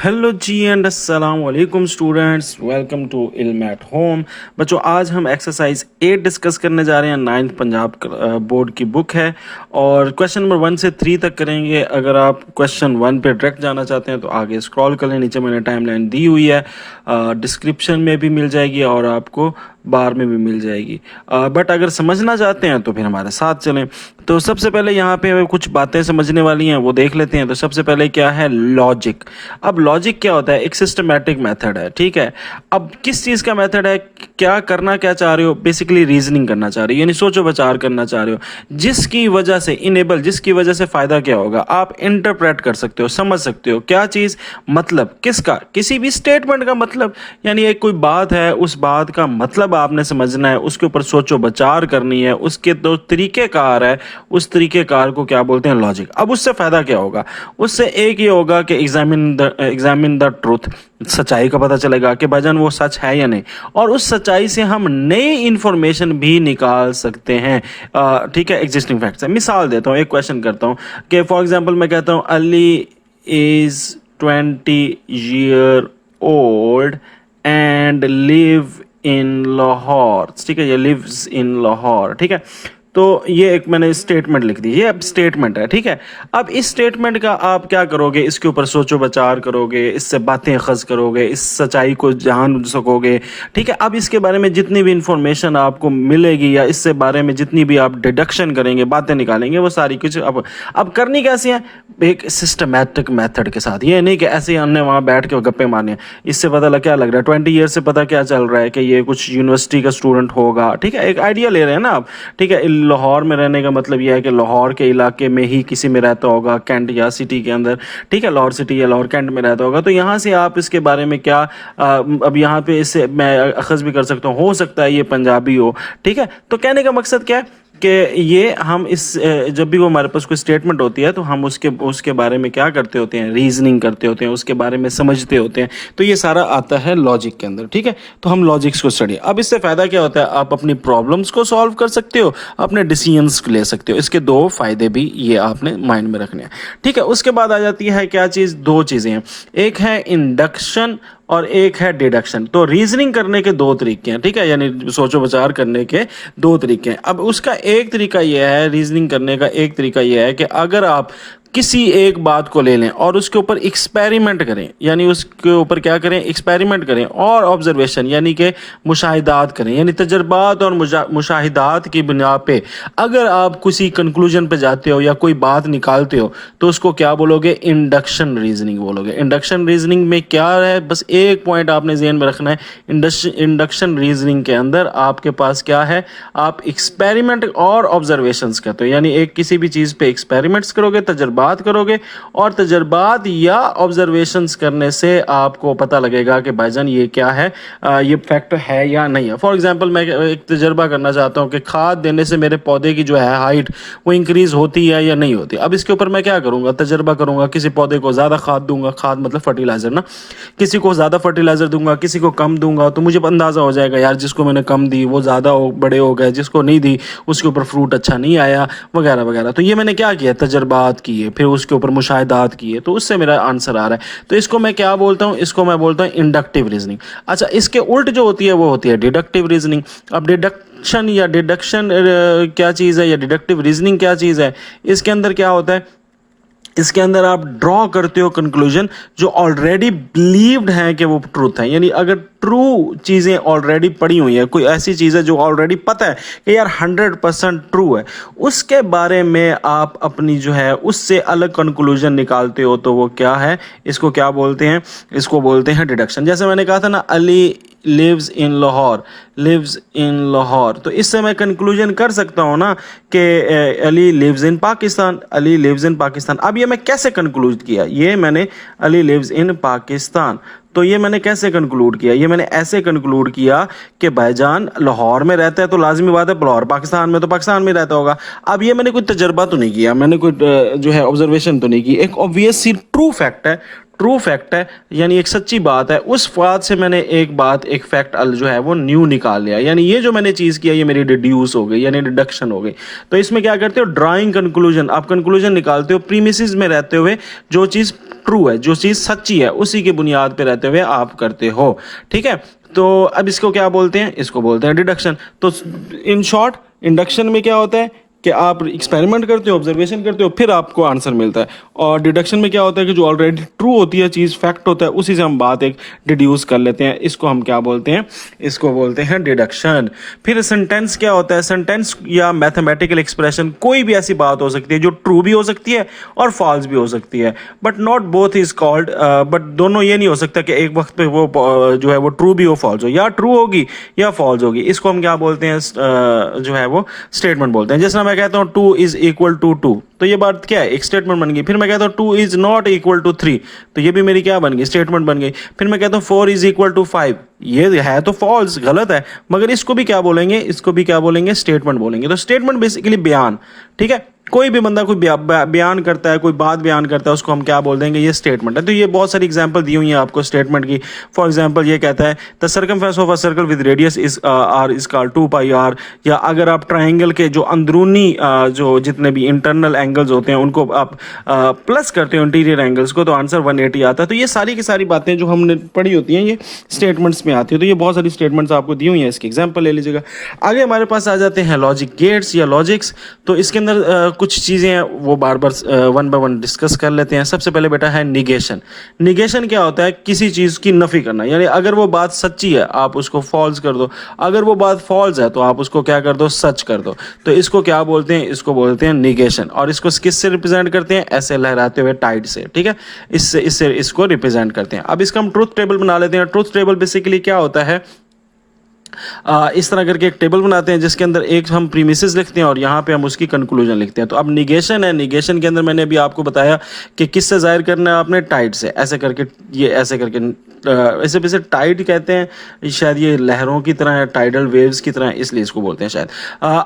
Hello ji and अस्सलाम वालेकुम students, welcome to इल्म एट होम। बच्चों, आज हम एक्सरसाइज 8 डिस्कस करने जा रहे हैं। 9th पंजाब बोर्ड की बुक है और क्वेश्चन नंबर 1 से 3 तक करेंगे। अगर आप क्वेश्चन 1 पे डायरेक्ट जाना चाहते हैं तो आगे स्क्रॉल कर लें, नीचे मैंने टाइमलाइन दी हुई है, डिस्क्रिप्शन में भी मिल जाएगी और आपको बार में भी मिल जाएगी। बट अगर समझना चाहते हैं तो फिर हमारे साथ चलें। तो सबसे पहले यहाँ पे कुछ बातें समझने वाली हैं, वो देख लेते हैं। तो सबसे पहले क्या है? लॉजिक। अब लॉजिक क्या होता है? एक सिस्टमैटिक मेथड है, ठीक है। अब किस चीज़ का मेथड है? क्या करना क्या चाह रहे हो? बेसिकली रीजनिंग करना चाह रहे हो, यानी सोचो विचार करना चाह रहे हो, जिसकी वजह से इनेबल, जिसकी वजह से फ़ायदा क्या होगा, आप इंटरप्रेट कर सकते हो, समझ सकते हो। क्या चीज़? मतलब किसका? किसी भी स्टेटमेंट का मतलब, यानी एक कोई बात है, उस बात का मतलब आपने समझना है, उसके ऊपर सोचो विचार करनी है, उसके दो तरीक़ेकार है, उस तरीक़ेकार को क्या बोलते हैं? लॉजिक। अब उससे फ़ायदा क्या होगा? उससे एक ये होगा कि एग्जामिन द ट्रूथ, सच्चाई का पता चलेगा कि भाईजान वो सच है या नहीं, और उस सच्चाई से हम नई इंफॉर्मेशन भी निकाल सकते हैं, ठीक है, एग्जिस्टिंग फैक्ट से। मिसाल देता हूँ, एक क्वेश्चन करता हूँ कि फॉर एग्जांपल मैं कहता हूँ Ali is 20 year old and live in Lahore, ठीक है, ये लिव्स इन लाहौर, ठीक है। तो ये एक मैंने स्टेटमेंट लिख दी, ये अब स्टेटमेंट है, ठीक है। अब इस स्टेटमेंट का आप क्या करोगे? इसके ऊपर सोचो विचार करोगे, इससे बातें खज करोगे, इस सच्चाई को जान सकोगे, ठीक है। अब इसके बारे में जितनी भी इंफॉर्मेशन आपको मिलेगी या इससे बारे में जितनी भी आप डिडक्शन करेंगे, बातें निकालेंगे, वो सारी कुछ अब करनी कैसी है? एक सिस्टमैटिक मेथड के साथ। ये नहीं कि ऐसे ही हमने वहाँ बैठ के गप्पे मारने हैं। इससे पता लग क्या लग रहा है? 20 ईयर से पता क्या चल रहा है कि ये कुछ यूनिवर्सिटी का स्टूडेंट होगा, ठीक है। एक आइडिया ले रहे हैं ना आप, ठीक है। लाहौर में रहने का मतलब यह है कि लाहौर के इलाके में ही किसी में रहता होगा, कैंट या सिटी के अंदर, ठीक है, लाहौर सिटी या लाहौर कैंट में रहता होगा। तो यहाँ से आप इसके बारे में क्या, अब यहाँ पे इससे मैं अखज़ भी कर सकता हूँ, हो सकता है ये पंजाबी हो, ठीक है। तो कहने का मकसद क्या है कि ये हम इस जब भी वो हमारे पास कोई स्टेटमेंट होती है तो हम उसके बारे में क्या करते होते हैं? रीजनिंग करते होते हैं, उसके बारे में समझते होते हैं। तो ये सारा आता है लॉजिक के अंदर, ठीक है। तो हम लॉजिक्स को स्टडी, अब इससे फ़ायदा क्या होता है? आप अपनी प्रॉब्लम्स को सॉल्व कर सकते हो, अपने डिसीजंस ले सकते हो। इसके दो फ़ायदे भी ये आपने माइंड में रखने हैं, ठीक है। उसके बाद आ जाती है क्या चीज़? दो चीज़ें हैं, एक है इंडक्शन और एक है डिडक्शन। तो रीजनिंग करने के दो तरीके हैं, ठीक है, यानी सोचो विचार करने के दो तरीके हैं। अब उसका एक तरीका यह है, रीजनिंग करने का एक तरीका यह है कि अगर आप किसी एक बात को ले लें और उसके ऊपर एक्सपेरिमेंट करें, यानी उसके ऊपर क्या करें? एक्सपेरिमेंट करें और ऑब्जर्वेशन, यानी कि मुशाहिदात करें, यानी तजर्बात और मुशाहिदात की बिना पे अगर आप किसी कंक्लूजन पे जाते हो या कोई बात निकालते हो तो उसको क्या बोलोगे? इंडक्शन रीजनिंग बोलोगे। इंडक्शन रीजनिंग में क्या है? बस एक पॉइंट आपने ज़हन में रखना है, इंडक्शन रीजनिंग के अंदर आपके पास क्या है? आप एक्सपेरिमेंट और ऑब्जर्वेशंस करते हो, यानी एक किसी भी चीज़ पे एक्सपेरिमेंट्स करोगे, तजर्बात करोगे, और तजर्बात या ऑब्जर्वेशंस करने से आपको पता लगेगा कि भाईजान ये क्या है, ये फैक्ट है या नहीं है। फॉर एग्जांपल मैं एक तजर्बा करना चाहता हूँ कि खाद देने से मेरे पौधे की जो है हाइट वो इंक्रीज होती है या नहीं होती। अब इसके ऊपर मैं क्या करूँगा? तजर्बा करूँगा, किसी पौधे को ज़्यादा खाद दूंगा, खाद मतलब फर्टिलाइज़र ना, किसी को ज़्यादा फर्टिलाइज़र दूंगा, किसी को कम दूंगा, तो मुझे अंदाज़ा हो जाएगा यार जिसको मैंने कम दी वो ज़्यादा बड़े हो गए, जिसको नहीं दी उसके ऊपर फ्रूट अच्छा नहीं आया, वगैरह वगैरह। तो ये मैंने क्या किया? तजर्बात किए, फिर उसके ऊपर मुशाहिदात किए, तो उससे मेरा आंसर आ रहा है। तो इसको मैं क्या बोलता हूँ? इसको मैं बोलता हूँ इंडक्टिव रीजनिंग। अच्छा, इसके उल्ट जो होती है वो होती है डिडक्टिव रीजनिंग। अब डिडक्शन या डिडक्शन क्या चीज़ है, या डिडक्टिव रीजनिंग क्या चीज़ है? इसके अंदर क्या होता है? इसके अंदर आप ड्रॉ करते हो कंक्लूजन जो ऑलरेडी बिलीव्ड है कि वो ट्रूथ है, यानी अगर ट्रू चीज़ें ऑलरेडी पड़ी हुई है, कोई ऐसी चीज़ है जो ऑलरेडी पता है कि यार 100% ट्रू है, उसके बारे में आप अपनी जो है उससे अलग कंक्लूजन निकालते हो, तो वो क्या है? इसको क्या बोलते हैं? इसको बोलते हैं डिडक्शन। जैसे मैंने कहा था ना, Ali lives in Lahore, lives in Lahore, तो इससे मैं कंक्लूजन कर सकता हूँ ना कि Ali lives in Pakistan, Ali lives in Pakistan. अब ये मैं कैसे कंक्लूड किया? ये मैंने अली लिव्स इन पाकिस्तान, तो ये मैंने कैसे कंक्लूड किया? ये मैंने ऐसे कंक्लूड किया कि भाईजान लाहौर में रहता है तो लाजमी बात है लाहौर, पाकिस्तान में तो पाकिस्तान में रहता होगा। अब ये मैंने कोई तजर्बा तो नहीं किया, मैंने कोई जो है ऑब्जर्वेशन तो नहीं की, एक ऑब्वियस सी ट्रू फैक्ट है, ट्रू फैक्ट है, यानी एक सच्ची बात है। उस बात से मैंने एक फैक्ट जो है वो न्यू निकाल लिया, यानी ये जो मैंने चीज़ किया ये मेरी डिड्यूस हो गई, यानी डिडक्शन हो गई। तो इसमें क्या करते हो? ड्राइंग कंक्लूजन, आप कंक्लूजन निकालते हो प्रीमिसेस में रहते हुए, जो चीज़ ट्रू है, जो चीज़ सच्ची है उसी की बुनियाद पे रहते हुए आप करते हो, ठीक है। तो अब इसको क्या बोलते हैं, इसको बोलते हैं डिडक्शन। तो इन शॉर्ट इंडक्शन में क्या होता है कि आप एक्सपेरिमेंट करते हो, ऑब्जर्वेशन करते हो, फिर आपको आंसर मिलता है। और डिडक्शन में क्या होता है कि जो ऑलरेडी ट्रू होती है चीज़, फैक्ट होता है, उसी से हम बात एक डिड्यूस कर लेते हैं। इसको हम क्या बोलते हैं, इसको बोलते हैं डिडक्शन। फिर सेंटेंस क्या होता है, सेंटेंस या मैथमेटिकल एक्सप्रेशन कोई भी ऐसी बात हो सकती है जो ट्रू भी हो सकती है और फॉल्स भी हो सकती है, but not both is called, but दोनों ये नहीं हो सकता कि एक वक्त पे वो जो है वो ट्रू भी हो फॉल्स हो, या ट्रू होगी या फॉल्स होगी। इसको हम क्या बोलते हैं, जो है वो स्टेटमेंट बोलते हैं। जैसे मैं कहता हूँ 2 इज इक्वल टू 2, तो ये बात क्या है, एक स्टेटमेंट बन गई। फिर मैं कहता हूँ 2 इज नॉट इक्वल टू 3, तो ये भी मेरी क्या बन गई, स्टेटमेंट बन गई। फिर मैं कहता हूँ 4 इज इक्वल टू 5, ये है तो फॉल्स, गलत है, मगर इसको भी क्या बोलेंगे, इसको भी क्या बोलेंगे, स्टेटमेंट बोलेंगे। तो स्टेटमेंट बेसिकली बयान, ठीक है। कोई भी बंदा कोई बयान करता है, कोई बात बयान करता है, उसको हम क्या बोल देंगे, ये स्टेटमेंट है। तो ये बहुत सारी एग्जांपल दी हुई है आपको स्टेटमेंट की। फॉर एग्जांपल ये कहता है the circumference of a circle with radius is R is called 2 pi R. या अगर आप ट्राइंगल के जो अंदरूनी जो जितने भी इंटरनल एंगल्स होते हैं उनको आप प्लस करते हो इंटीरियर एंगल्स को, तो आंसर 180 आता है। तो ये सारी की सारी बातें जो हमने पढ़ी होती हैं ये स्टेटमेंट्स में आती है। तो ये बहुत सारी स्टेटमेंट्स आपको दी हुई हैं, इसकी एग्जाम्पल ले लीजिएगा। आगे हमारे पास आ जाते हैं लॉजिक गेट्स या लॉजिक्स। तो इसके अंदर कुछ चीज़ें हैं वो बार बार वन बाय वन डिस्कस कर लेते हैं। सबसे पहले बेटा है निगेशन। निगेशन क्या होता है, किसी चीज़ की नफी करना, यानी अगर वो बात सच्ची है आप उसको फॉल्स कर दो, अगर वो बात फॉल्स है तो आप उसको क्या कर दो, सच कर दो। तो इसको क्या बोलते हैं, इसको बोलते हैं निगेशन। और इसको किससे रिप्रेजेंट करते हैं, ऐसे लहराते हुए टाइड से, ठीक है, इससे इसको रिप्रेजेंट करते हैं। अब इसका हम ट्रूथ टेबल बना लेते हैं। ट्रूथ टेबल बेसिकली क्या होता है, इस तरह करके एक टेबल बनाते हैं जिसके अंदर एक हम प्रीमिसेस लिखते हैं और यहाँ पे हम उसकी कंक्लूजन लिखते हैं। तो अब निगेशन है, निगेशन के अंदर मैंने अभी आपको बताया कि किससे जाहिर करना है आपने, टाइड से, ऐसे करके, ये ऐसे करके, ऐसे वैसे टाइड कहते हैं, शायद ये लहरों की तरह है, टाइडल वेव्स की तरह है, इसलिए इसको बोलते हैं शायद।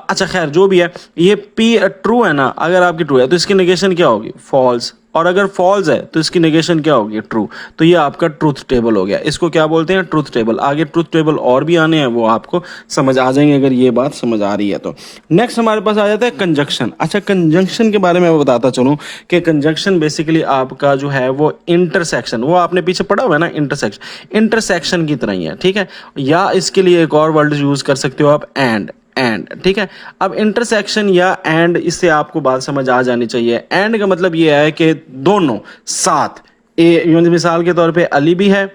अच्छा खैर जो भी है, ये पी ट्रू है ना, अगर आपकी ट्रू है तो इसकी निगेशन क्या होगी, फॉल्स, और अगर फॉल्स है तो इसकी नेगेशन क्या होगी, ट्रू। तो ये आपका ट्रूथ टेबल हो गया। इसको क्या बोलते हैं, ट्रूथ टेबल। आगे ट्रूथ टेबल और भी आने हैं, वो आपको समझ आ जाएंगे अगर ये बात समझ आ रही है तो। नेक्स्ट हमारे पास आ जाता है कंजंक्शन। अच्छा कंजंक्शन के बारे में मैं बताता चलूँ कि कंजंक्शन बेसिकली आपका जो है वो इंटरसेक्शन, वो आपने पीछे पढ़ा हुआ है ना, इंटरसेक्शन की तरह ही है, ठीक है। या इसके लिए एक और वर्ड यूज कर सकते हो आप, एंड, ठीक है। अब इंटरसेक्शन या एंड, इससे आपको बात समझ आ जानी चाहिए। एंड का मतलब ये है कि दोनों साथ, मिसाल के तौर पे अली भी है,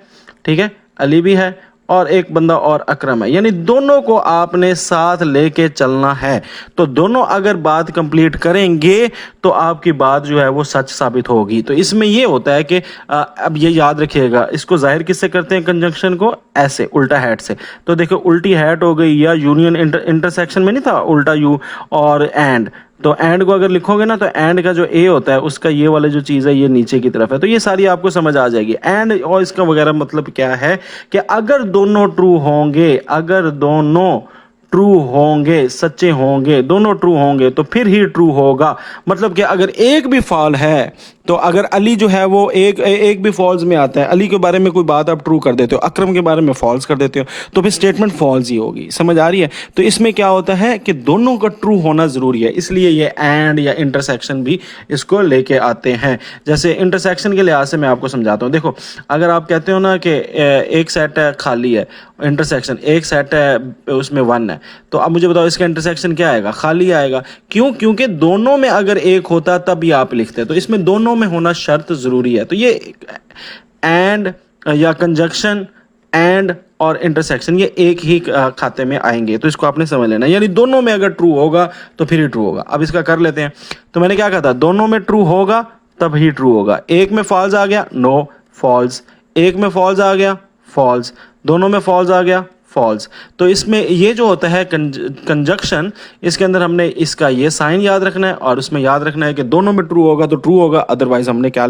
ठीक है, अली भी है और एक बंदा और अकरम है, यानी दोनों को आपने साथ लेके चलना है। तो दोनों अगर बात कंप्लीट करेंगे तो आपकी बात जो है वो सच साबित होगी। तो इसमें ये होता है कि अब ये याद रखिएगा, इसको जाहिर किससे करते हैं कंजंक्शन को, ऐसे उल्टा हैट से। तो देखो उल्टी हैट हो गई, या यूनियन इंटरसेक्शन में नहीं था उल्टा यू और एंड, तो एंड को अगर लिखोगे ना तो एंड का जो ए होता है उसका ये वाला जो चीज़ है ये नीचे की तरफ है। तो ये सारी आपको समझ आ जाएगी। एंड और इसका वगैरह मतलब क्या है कि अगर दोनों ट्रू होंगे, अगर दोनों ट्रू होंगे, सच्चे होंगे, दोनों ट्रू होंगे तो फिर ही ट्रू होगा। मतलब कि अगर एक भी फॉल है, तो अगर अली जो है वो एक भी फॉल्स में आता है, अली के बारे में कोई बात आप ट्रू कर देते हो, अकरम के बारे में फॉल्स कर देते हो, तो फिर स्टेटमेंट फॉल्स ही होगी। समझ आ रही है। तो इसमें क्या होता है कि दोनों का ट्रू होना ज़रूरी है, इसलिए ये एंड या इंटरसेक्शन भी इसको लेके आते हैं। जैसे इंटरसेक्शन के लिहाज से मैं आपको समझाता हूँ। देखो अगर आप कहते हो ना कि एक सेट है खाली है, इंटरसेक्शन एक सेट है उसमें 1 है, तो अब मुझे बताओ इसका इंटरसेक्शन क्या आएगा, खाली आएगा। क्यों, क्योंकि दोनों में अगर एक होता तब ये आप लिखते, तो इसमें दोनों में होना शर्त जरूरी है। तो ये एंड या कंजंक्शन, एंड और इंटरसेक्शन ये एक ही खाते में आएंगे, तो इसको आपने समझ लेना, यानी दोनों में अगर ट्रू होगा तो फिर ही ट्रू होगा। अब इसका कर लेते हैं। तो मैंने क्या कहा था, दोनों में ट्रू होगा तब ही ट्रू होगा। एक में फॉल्स आ गया, नो फॉल्स, एक में फॉल्स आ गया, फॉल्स, दोनों में फॉल्स आ गया, फॉल्स। तो इसमें ये जो होता है कंजंक्शन, इसके अंदर हमने इसका ये साइन याद रखना है और उसमें याद रखना है कि दोनों में ट्रू होगा तो ट्रू होगा, अदरवाइज हमने क्या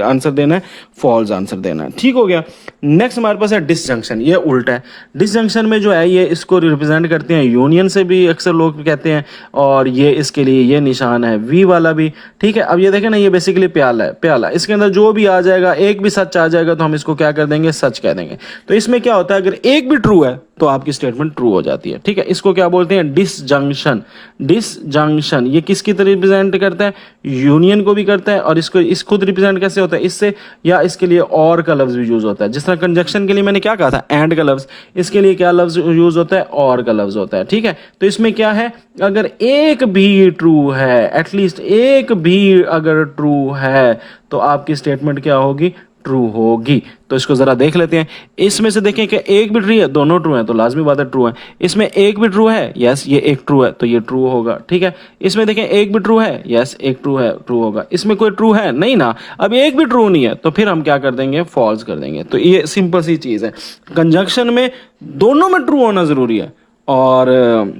आंसर देना है, फॉल्स आंसर देना है। ठीक हो गया। नेक्स्ट हमारे पास है डिसजंक्शन, ये उल्टा है। डिसजंक्शन में जो है ये इसको रिप्रेजेंट करते हैं यूनियन से भी अक्सर लोग कहते हैं, और ये इसके लिए ये निशान है वी वाला भी। ठीक है। अब ये देखें ना, ये बेसिकली प्याला है, प्याला, इसके अंदर जो भी आ जाएगा, एक भी सच आ जाएगा तो हम इसको क्या कर देंगे, सच कह देंगे। तो इसमें क्या होता है, अगर एक भी ट्रू है तो आपकी स्टेटमेंट ट्रू हो जाती है। ठीक है, इसको क्या बोलते हैं? डिसजंक्शन। डिसजंक्शन ये किसकी तरह रिप्रेजेंट करता है? यूनियन को भी करता है, और इसको इस खुद रिप्रेजेंट कैसे होता है? इससे, या इसके लिए और का लफ्ज भी यूज होता है। जिस तरह कंजक्शन के लिए मैंने क्या कहा था? एंड का लफ्ज। इसके लिए क्या लफ्ज यूज होता है? और का लफ्ज होता है। ठीक है, तो इसमें क्या है? अगर एक भी ट्रू है, एटलीस्ट एक भी अगर ट्रू है, तो आपकी स्टेटमेंट क्या होगी? ट्रू होगी। तो इसको जरा देख लेते हैं। इसमें से देखें कि एक भी ट्रू है, दोनों ट्रू हैं, तो लाजमी बात है ट्रू है। इसमें एक भी ट्रू है, यस ये एक ट्रू है, तो ये ट्रू होगा। ठीक है, इसमें देखें एक भी ट्रू है, यस एक ट्रू है, ट्रू होगा। इसमें कोई ट्रू है नहीं ना, अब एक भी ट्रू नहीं है, तो फिर हम क्या कर देंगे? फॉल्स कर देंगे। तो ये सिंपल सी चीज है। कंजंक्शन में दोनों में ट्रू होना जरूरी है, और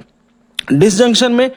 डिसजंक्शन में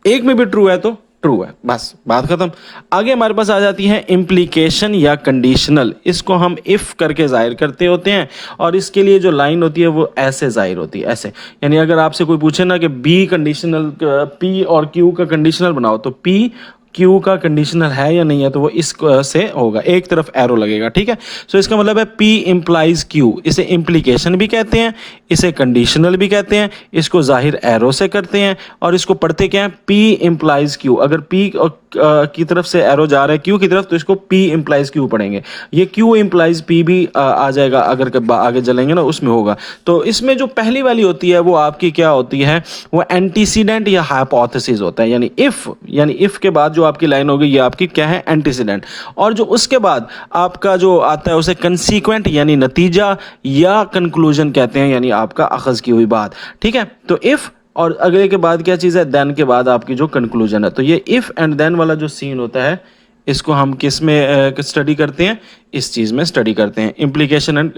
एक में भी ट्रू है तो ट्रू है, बस बात खत्म। आगे हमारे पास आ जाती है इम्प्लीकेशन या कंडीशनल। इसको हम इफ करके जाहिर करते होते हैं, और इसके लिए जो लाइन होती है वो ऐसे जाहिर होती है, ऐसे। यानी अगर आपसे कोई पूछे ना कि बी कंडीशनल, पी और क्यू का कंडीशनल बनाओ, तो पी क्यू का कंडीशनल है या नहीं है, तो वो इस से होगा, एक तरफ एरो लगेगा। ठीक है, सो इसका मतलब है पी इंप्लाइज क्यू। इसे इम्प्लीकेशन भी कहते हैं, इसे कंडीशनल भी कहते हैं, इसको जाहिर एरो से करते हैं, और इसको पढ़ते क्या है? P implies Q. अगर पी की तरफ से एरो जा रहा है क्यू की तरफ, तो इसको पी इंप्लाइज क्यू पढ़ेंगे। ये क्यू इंप्लाइज पी भी आ जाएगा, अगर आगे चलेंगे ना उसमें होगा। तो इसमें जो पहली वाली होती है वो आपकी क्या होती है? वो एंटीसीडेंट या हाइपोथेसिस होता है। यानी इफ के बाद जो आपकी लाइन होगी ये आपकी क्या है? एंटीसीडेंट। और जो उसके बाद आपका जो आता है उसे कंसीक्वेंट यानी नतीजा, या कंक्लूजन कहते हैं, यानी आपका अखज की हुई बात। ठीक है, तो इफ और अगले के बाद क्या चीज़ है? देन के बाद आपकी जो कंक्लूजन है। तो ये इफ एंड देन वाला जो सीन होता है, इसको हम किस में स्टडी करते हैं? इस चीज़ में स्टडी करते हैं, इम्प्लीकेशन एंड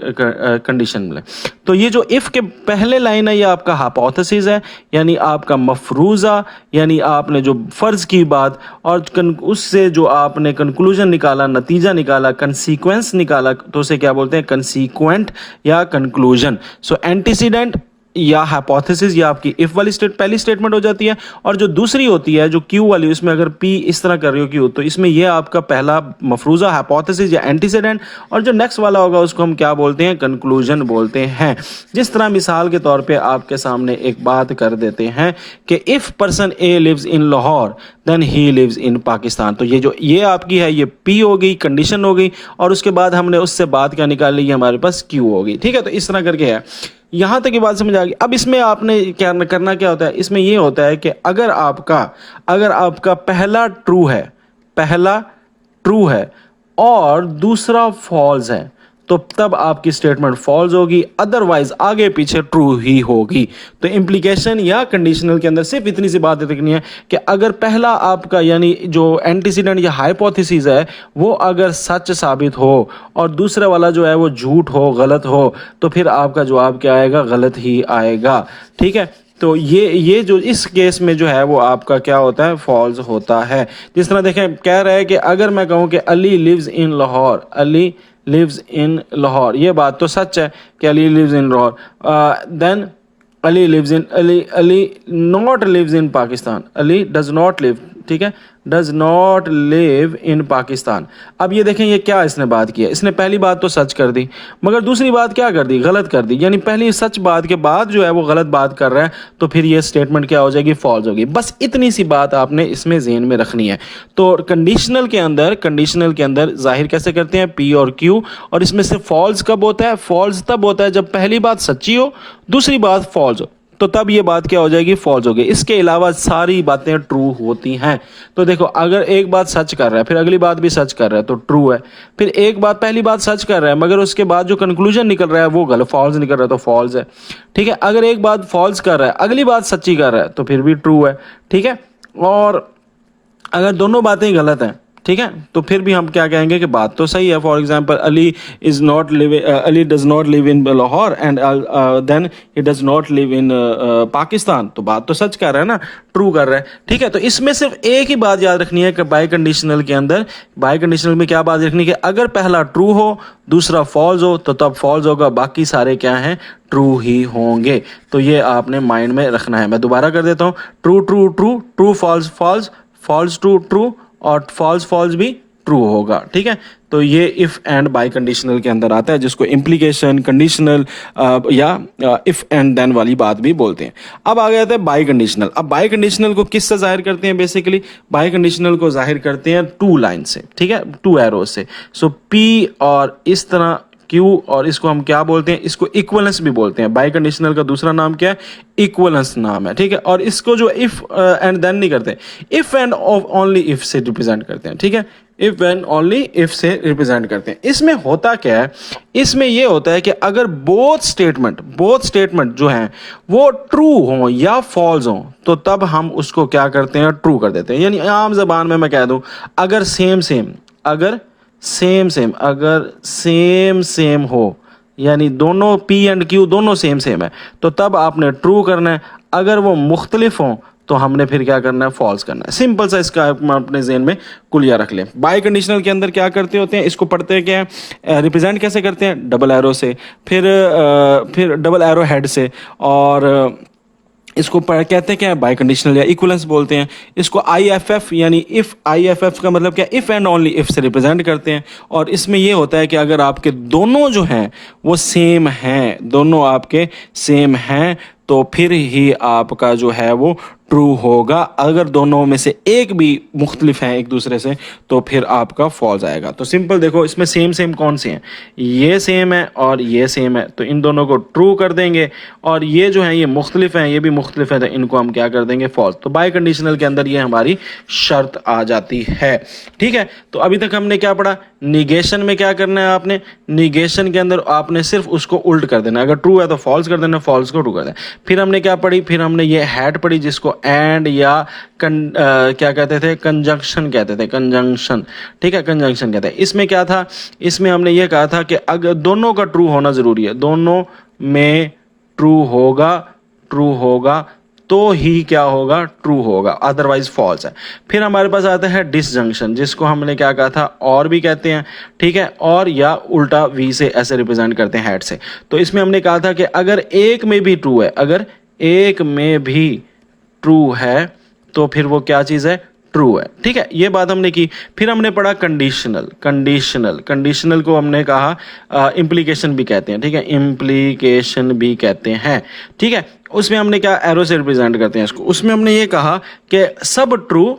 कंडीशन में। तो ये जो इफ के पहले लाइन है ये आपका हाइपोथेसिस है, यानी आपका मफरूज़ा, यानी आपने जो फ़र्ज़ की बात, और उससे जो आपने कंक्लूजन निकाला, नतीजा निकाला, कंसीक्वेंस निकाला, तो उसे क्या बोलते हैं? कंसीक्वेंट या कंक्लूजन। सो एंटीसीडेंट या हाइपोथेसिस, या आपकी इफ वाली पहली स्टेटमेंट हो जाती है। और जो दूसरी होती है जो क्यू वाली, उसमें अगर पी इस तरह कर रही हो क्यू, तो इसमें यह आपका पहला मफरूज़ा हाइपोथेसिस या एंटीसीडेंट, और जो नेक्स्ट वाला होगा उसको हम क्या बोलते हैं? कंक्लूजन बोलते हैं। जिस तरह मिसाल के तौर पे आपके सामने एक बात कर देते हैं कि if person A lives in Lahore then he lives in Pakistan, तो ये आपकी है, ये पी हो गई, कंडीशन हो गई, और उसके बाद हमने उससे बात क्या निकाल ली? हमारे पास क्यू हो गई। ठीक है, तो इस तरह करके है। यहाँ तक की बात समझ आ गई। अब इसमें आपने क्या करना क्या होता है? इसमें ये होता है कि अगर आपका पहला ट्रू है और दूसरा फॉल्स है, तो तब आपकी स्टेटमेंट फॉल्स होगी, अदरवाइज आगे पीछे ट्रू ही होगी। तो इम्प्लीकेशन या कंडीशनल के अंदर सिर्फ इतनी सी बात देखनी है कि अगर पहला आपका यानी जो एंटीसीडेंट या हाइपोथेसिस है वो अगर सच साबित हो, और दूसरा वाला जो है वो झूठ हो, गलत हो, तो फिर आपका जवाब क्या आएगा? गलत ही आएगा। ठीक है, तो ये जो इस केस में जो है वो आपका क्या होता है? फॉल्स होता है। जिस तरह देखें, कह रहा है कि अगर मैं कहूँ कि Ali lives in Lahore, Ali lives in Lahore, ये बात तो सच है कि Ali lives in Lahore, then Ali not lives in Pakistan, Ali does not live, ठीक है, does not live in Pakistan. अब ये देखें ये क्या इसने बात की है? इसने पहली बात तो सच कर दी, मगर दूसरी बात क्या कर दी? गलत कर दी। यानी पहली सच बात के बाद जो है वो गलत बात कर रहा है, तो फिर ये स्टेटमेंट क्या हो जाएगी? फॉल्स होगी। बस इतनी सी बात आपने इसमें ज़हन में रखनी है। तो कंडीशनल के अंदर जाहिर कैसे करते हैं? पी और क्यू। और इसमें से फॉल्स कब होता है? फॉल्स तब होता है जब पहली बात सच्ची हो, दूसरी बात फॉल्स हो, तो तब ये बात क्या हो जाएगी? फॉल्स होगी। इसके अलावा सारी बातें ट्रू होती हैं। तो देखो, अगर एक बात सच कर रहा है, फिर अगली बात भी सच कर रहा है, तो ट्रू है। फिर एक बात, पहली बात सच कर रहा है, मगर उसके बाद जो कंक्लूजन निकल रहा है वो गलत, फॉल्स निकल रहा है, तो फॉल्स है। ठीक है, अगर एक बात फॉल्स कर रहा है, अगली बात सच्ची कर रहा है, तो फिर भी ट्रू है। ठीक है, और अगर दोनों बातें गलत हैं, ठीक है, तो फिर भी हम क्या कहेंगे कि बात तो सही है। For example, Ali does not live in Lahore and then he does not live in Pakistan, तो बात तो सच कर रहा है ना, ट्रू कर रहा है। ठीक है, तो इसमें सिर्फ एक ही बात याद रखनी है कि बाय कंडीशनल के अंदर, बाय कंडीशनल में क्या बात रखनी है कि अगर पहला ट्रू हो, दूसरा फॉल्स हो, तो तब फॉल्स होगा, बाकी सारे क्या हैं? ट्रू ही होंगे। तो ये आपने माइंड में रखना है। मैं दोबारा कर देता हूँ, true true true, true false false, false true true, और फॉल्स फॉल्स भी ट्रू होगा। ठीक है, तो ये इफ़ एंड बाय कंडीशनल के अंदर आता है, जिसको इम्प्लीकेशन कंडीशनल या इफ़ एंड देन वाली बात भी बोलते हैं। अब आ गया था बाय कंडीशनल। अब बाय कंडीशनल को किससे जाहिर करते हैं? बेसिकली बाय कंडीशनल को जाहिर करते हैं टू लाइन से, ठीक है, टू एरो से। सो पी और इस तरह क्यू, और इसको हम क्या बोलते हैं? इसको इक्वलेंस भी बोलते हैं। बाय कंडीशनल का दूसरा नाम क्या है? इक्वलेंस नाम है। ठीक है, और इसको जो इफ एंड देन नहीं करते, इफ एंड ओनली इफ से रिप्रेजेंट करते हैं। ठीक है, इफ एंड ओनली इफ से रिप्रेजेंट करते हैं। इसमें होता क्या है? इसमें यह होता है कि अगर बोथ स्टेटमेंट जो हैं वो ट्रू हो या फॉल्स हो, तो तब हम उसको क्या करते हैं? ट्रू कर देते हैं। यानी आम जबान में मैं कह दूं, अगर सेम सेम हो, यानी दोनों पी एंड क्यू दोनों सेम सेम है, तो तब आपने ट्रू करना है। अगर वो मुख्तलिफ हो तो हमने फिर क्या करना है? फॉल्स करना है। सिंपल सा इसका आप अपने ज़हन में कुलिया रख लें। बाय कंडीशनल के अंदर क्या करते होते हैं? इसको पढ़ते हैं क्या है? रिप्रेजेंट कैसे करते हैं? डबल एरो से, फिर डबल एरो हेड से, और इसको कहते हैं क्या? बाय कंडीशनल या इक्वलेंस बोलते हैं। इसको आई एफ एफ यानी इफ़, आई एफ एफ का मतलब क्या? इफ़ एंड ओनली इफ़ से रिप्रेजेंट करते हैं। और इसमें यह होता है कि अगर आपके दोनों जो हैं वो सेम हैं, दोनों आपके सेम हैं, तो फिर ही आपका जो है वो ट्रू होगा। अगर दोनों में से एक भी मुख्तलिफ हैं एक दूसरे से, तो फिर आपका फॉल्स आएगा। तो सिंपल देखो, इसमें सेम सेम कौन से हैं? ये सेम है और ये सेम है, तो इन दोनों को ट्रू कर देंगे। और ये जो है ये मुख्तलिफ हैं, ये भी मुख्तलिफ है, तो इनको हम क्या कर देंगे? फॉल्स। तो बाय कंडीशनल के अंदर ये हमारी शर्त आ जाती है। ठीक है, तो अभी तक हमने क्या पढ़ा? निगेशन में क्या करना है आपने? निगेशन के अंदर आपने सिर्फ उसको उल्ट कर देना है। अगर ट्रू है तो फॉल्स कर देना, फॉल्स को ट्रू कर देना। फिर हमने क्या पढ़ी? फिर हमने ये हैड पढ़ी, जिसको एंड या क्या कहते थे? कंजंक्शन कहते थे, कंजंक्शन। ठीक है, कंजंक्शन कहते हैं। इसमें क्या था? इसमें हमने ये कहा था कि अगर दोनों का ट्रू होना जरूरी है, दोनों में ट्रू होगा तो ही क्या होगा? ट्रू होगा, अदरवाइज फॉल्स है। फिर हमारे पास आता है डिसजंक्शन, जिसको हमने क्या कहा था? और भी कहते हैं। ठीक है, और या उल्टा वी से ऐसे रिप्रेजेंट करते हैं, हेड से। तो इसमें हमने कहा था कि अगर एक में भी ट्रू है, अगर एक में भी ट्रू है, तो फिर वो क्या चीज़ है? ट्रू है। ठीक है, ये बात हमने की। फिर हमने पढ़ा कंडीशनल को हमने कहा इम्प्लीकेशन भी कहते हैं। ठीक है, इम्प्लीकेशन भी कहते हैं। ठीक है, उसमें हमने क्या? एरो से रिप्रेजेंट करते हैं इसको। उसमें हमने ये कहा कि सब ट्रू,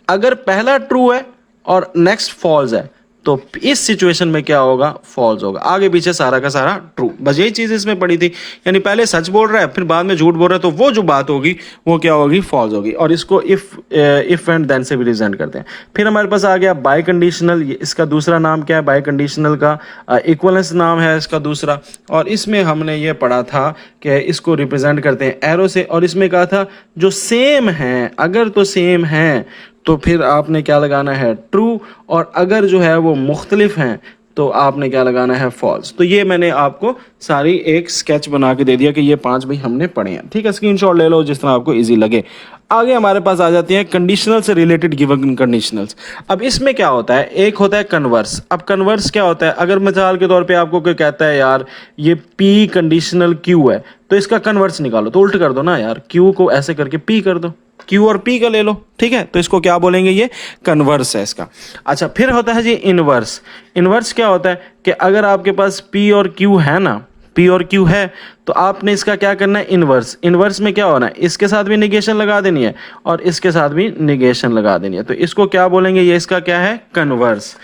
अगर पहला ट्रू है और नेक्स्ट फॉल्स है, तो इस सिचुएशन में क्या होगा? फॉल्स होगा। आगे पीछे सारा का सारा ट्रू। बस यही चीज़ इसमें पड़ी थी, यानी पहले सच बोल रहा है फिर बाद में झूठ बोल रहा है, तो वो जो बात होगी वो क्या होगी? फॉल्स होगी। और इसको इफ एंड देन से भी रिप्रेजेंट करते हैं। फिर हमारे पास आ गया बाय कंडीशनल। इसका दूसरा नाम क्या है? बाय कंडीशनल का इक्वलेंस नाम है इसका दूसरा। और इसमें हमने ये पढ़ा था कि इसको रिप्रेजेंट करते हैं एरो से। और इसमें कहा था जो सेम है, अगर तो सेम है तो फिर आपने क्या लगाना है? ट्रू। और अगर जो है वो मुख्तलिफ हैं तो आपने क्या लगाना है? फॉल्स। तो ये मैंने आपको सारी एक स्केच बना के दे दिया कि ये 5 भाई हमने पढ़े हैं। ठीक है, स्क्रीनशॉट ले लो जिस तरह आपको इजी लगे। आगे हमारे पास आ जाती हैं कंडीशनल से रिलेटेड गिवन कंडीशनल्स। अब इसमें क्या होता है? एक होता है कन्वर्स। अब कन्वर्स क्या होता है? अगर मिसाल के तौर पे आपको कोई कहता है यार ये पी कंडीशनल क्यू है, तो इसका कन्वर्स निकालो, तो उल्ट कर दो ना यार, क्यू को ऐसे करके पी कर दो, क्यू और पी का ले लो। ठीक है, तो इसको क्या बोलेंगे? ये कन्वर्स है इसका। अच्छा, फिर होता है जी इनवर्स। इनवर्स क्या होता है कि अगर आपके पास पी और क्यू है ना, पी और क्यू है, तो आपने इसका क्या करना है? इनवर्स। इनवर्स में क्या होना है? इसके साथ भी निगेशन लगा देनी है और इसके साथ भी निगेशन लगा देनी है, तो इसको क्या बोलेंगे? ये इसका क्या है? कन्वर्स।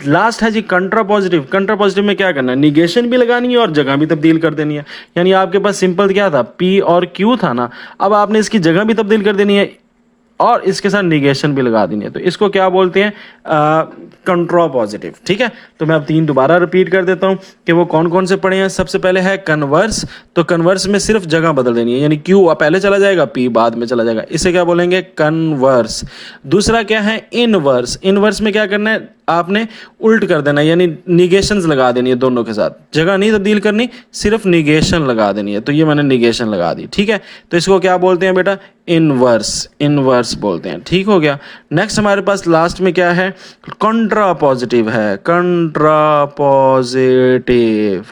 लास्ट है जी कंट्रा पॉजिटिव। कंट्रा पॉजिटिव में क्या करना है? निगेशन भी लगानी है और जगह भी तब्दील कर देनी है। यानी आपके पास सिंपल क्या था? पी और क्यू था ना, अब आपने इसकी जगह भी तब्दील कर देनी है और इसके साथ निगेशन भी लगा देनी है, तो इसको क्या बोलते हैं? कंट्रा पॉजिटिव। ठीक है, तो मैं अब 3 दोबारा रिपीट कर देता हूं कि वो कौन कौन से पढ़े हैं। सबसे पहले है कन्वर्स। तो कन्वर्स में सिर्फ जगह बदल देनी है, यानी क्यू पहले चला जाएगा, पी बाद में चला जाएगा, इसे क्या बोलेंगे? कन्वर्स। दूसरा क्या है? इनवर्स। इनवर्स में क्या करना है? आपने उल्ट कर देना है, यानी निगेशंस लगा देनी है दोनों के साथ, जगह नहीं तब्दील करनी, सिर्फ निगेशन लगा देनी है। तो ये मैंने निगेशन लगा दी। ठीक है, तो इसको क्या बोलते हैं बेटा? इनवर्स। इनवर्स बोलते हैं। ठीक हो गया। नेक्स्ट हमारे पास लास्ट में क्या है? कंट्रा पॉजिटिव है। कंट्रा पॉजिटिव।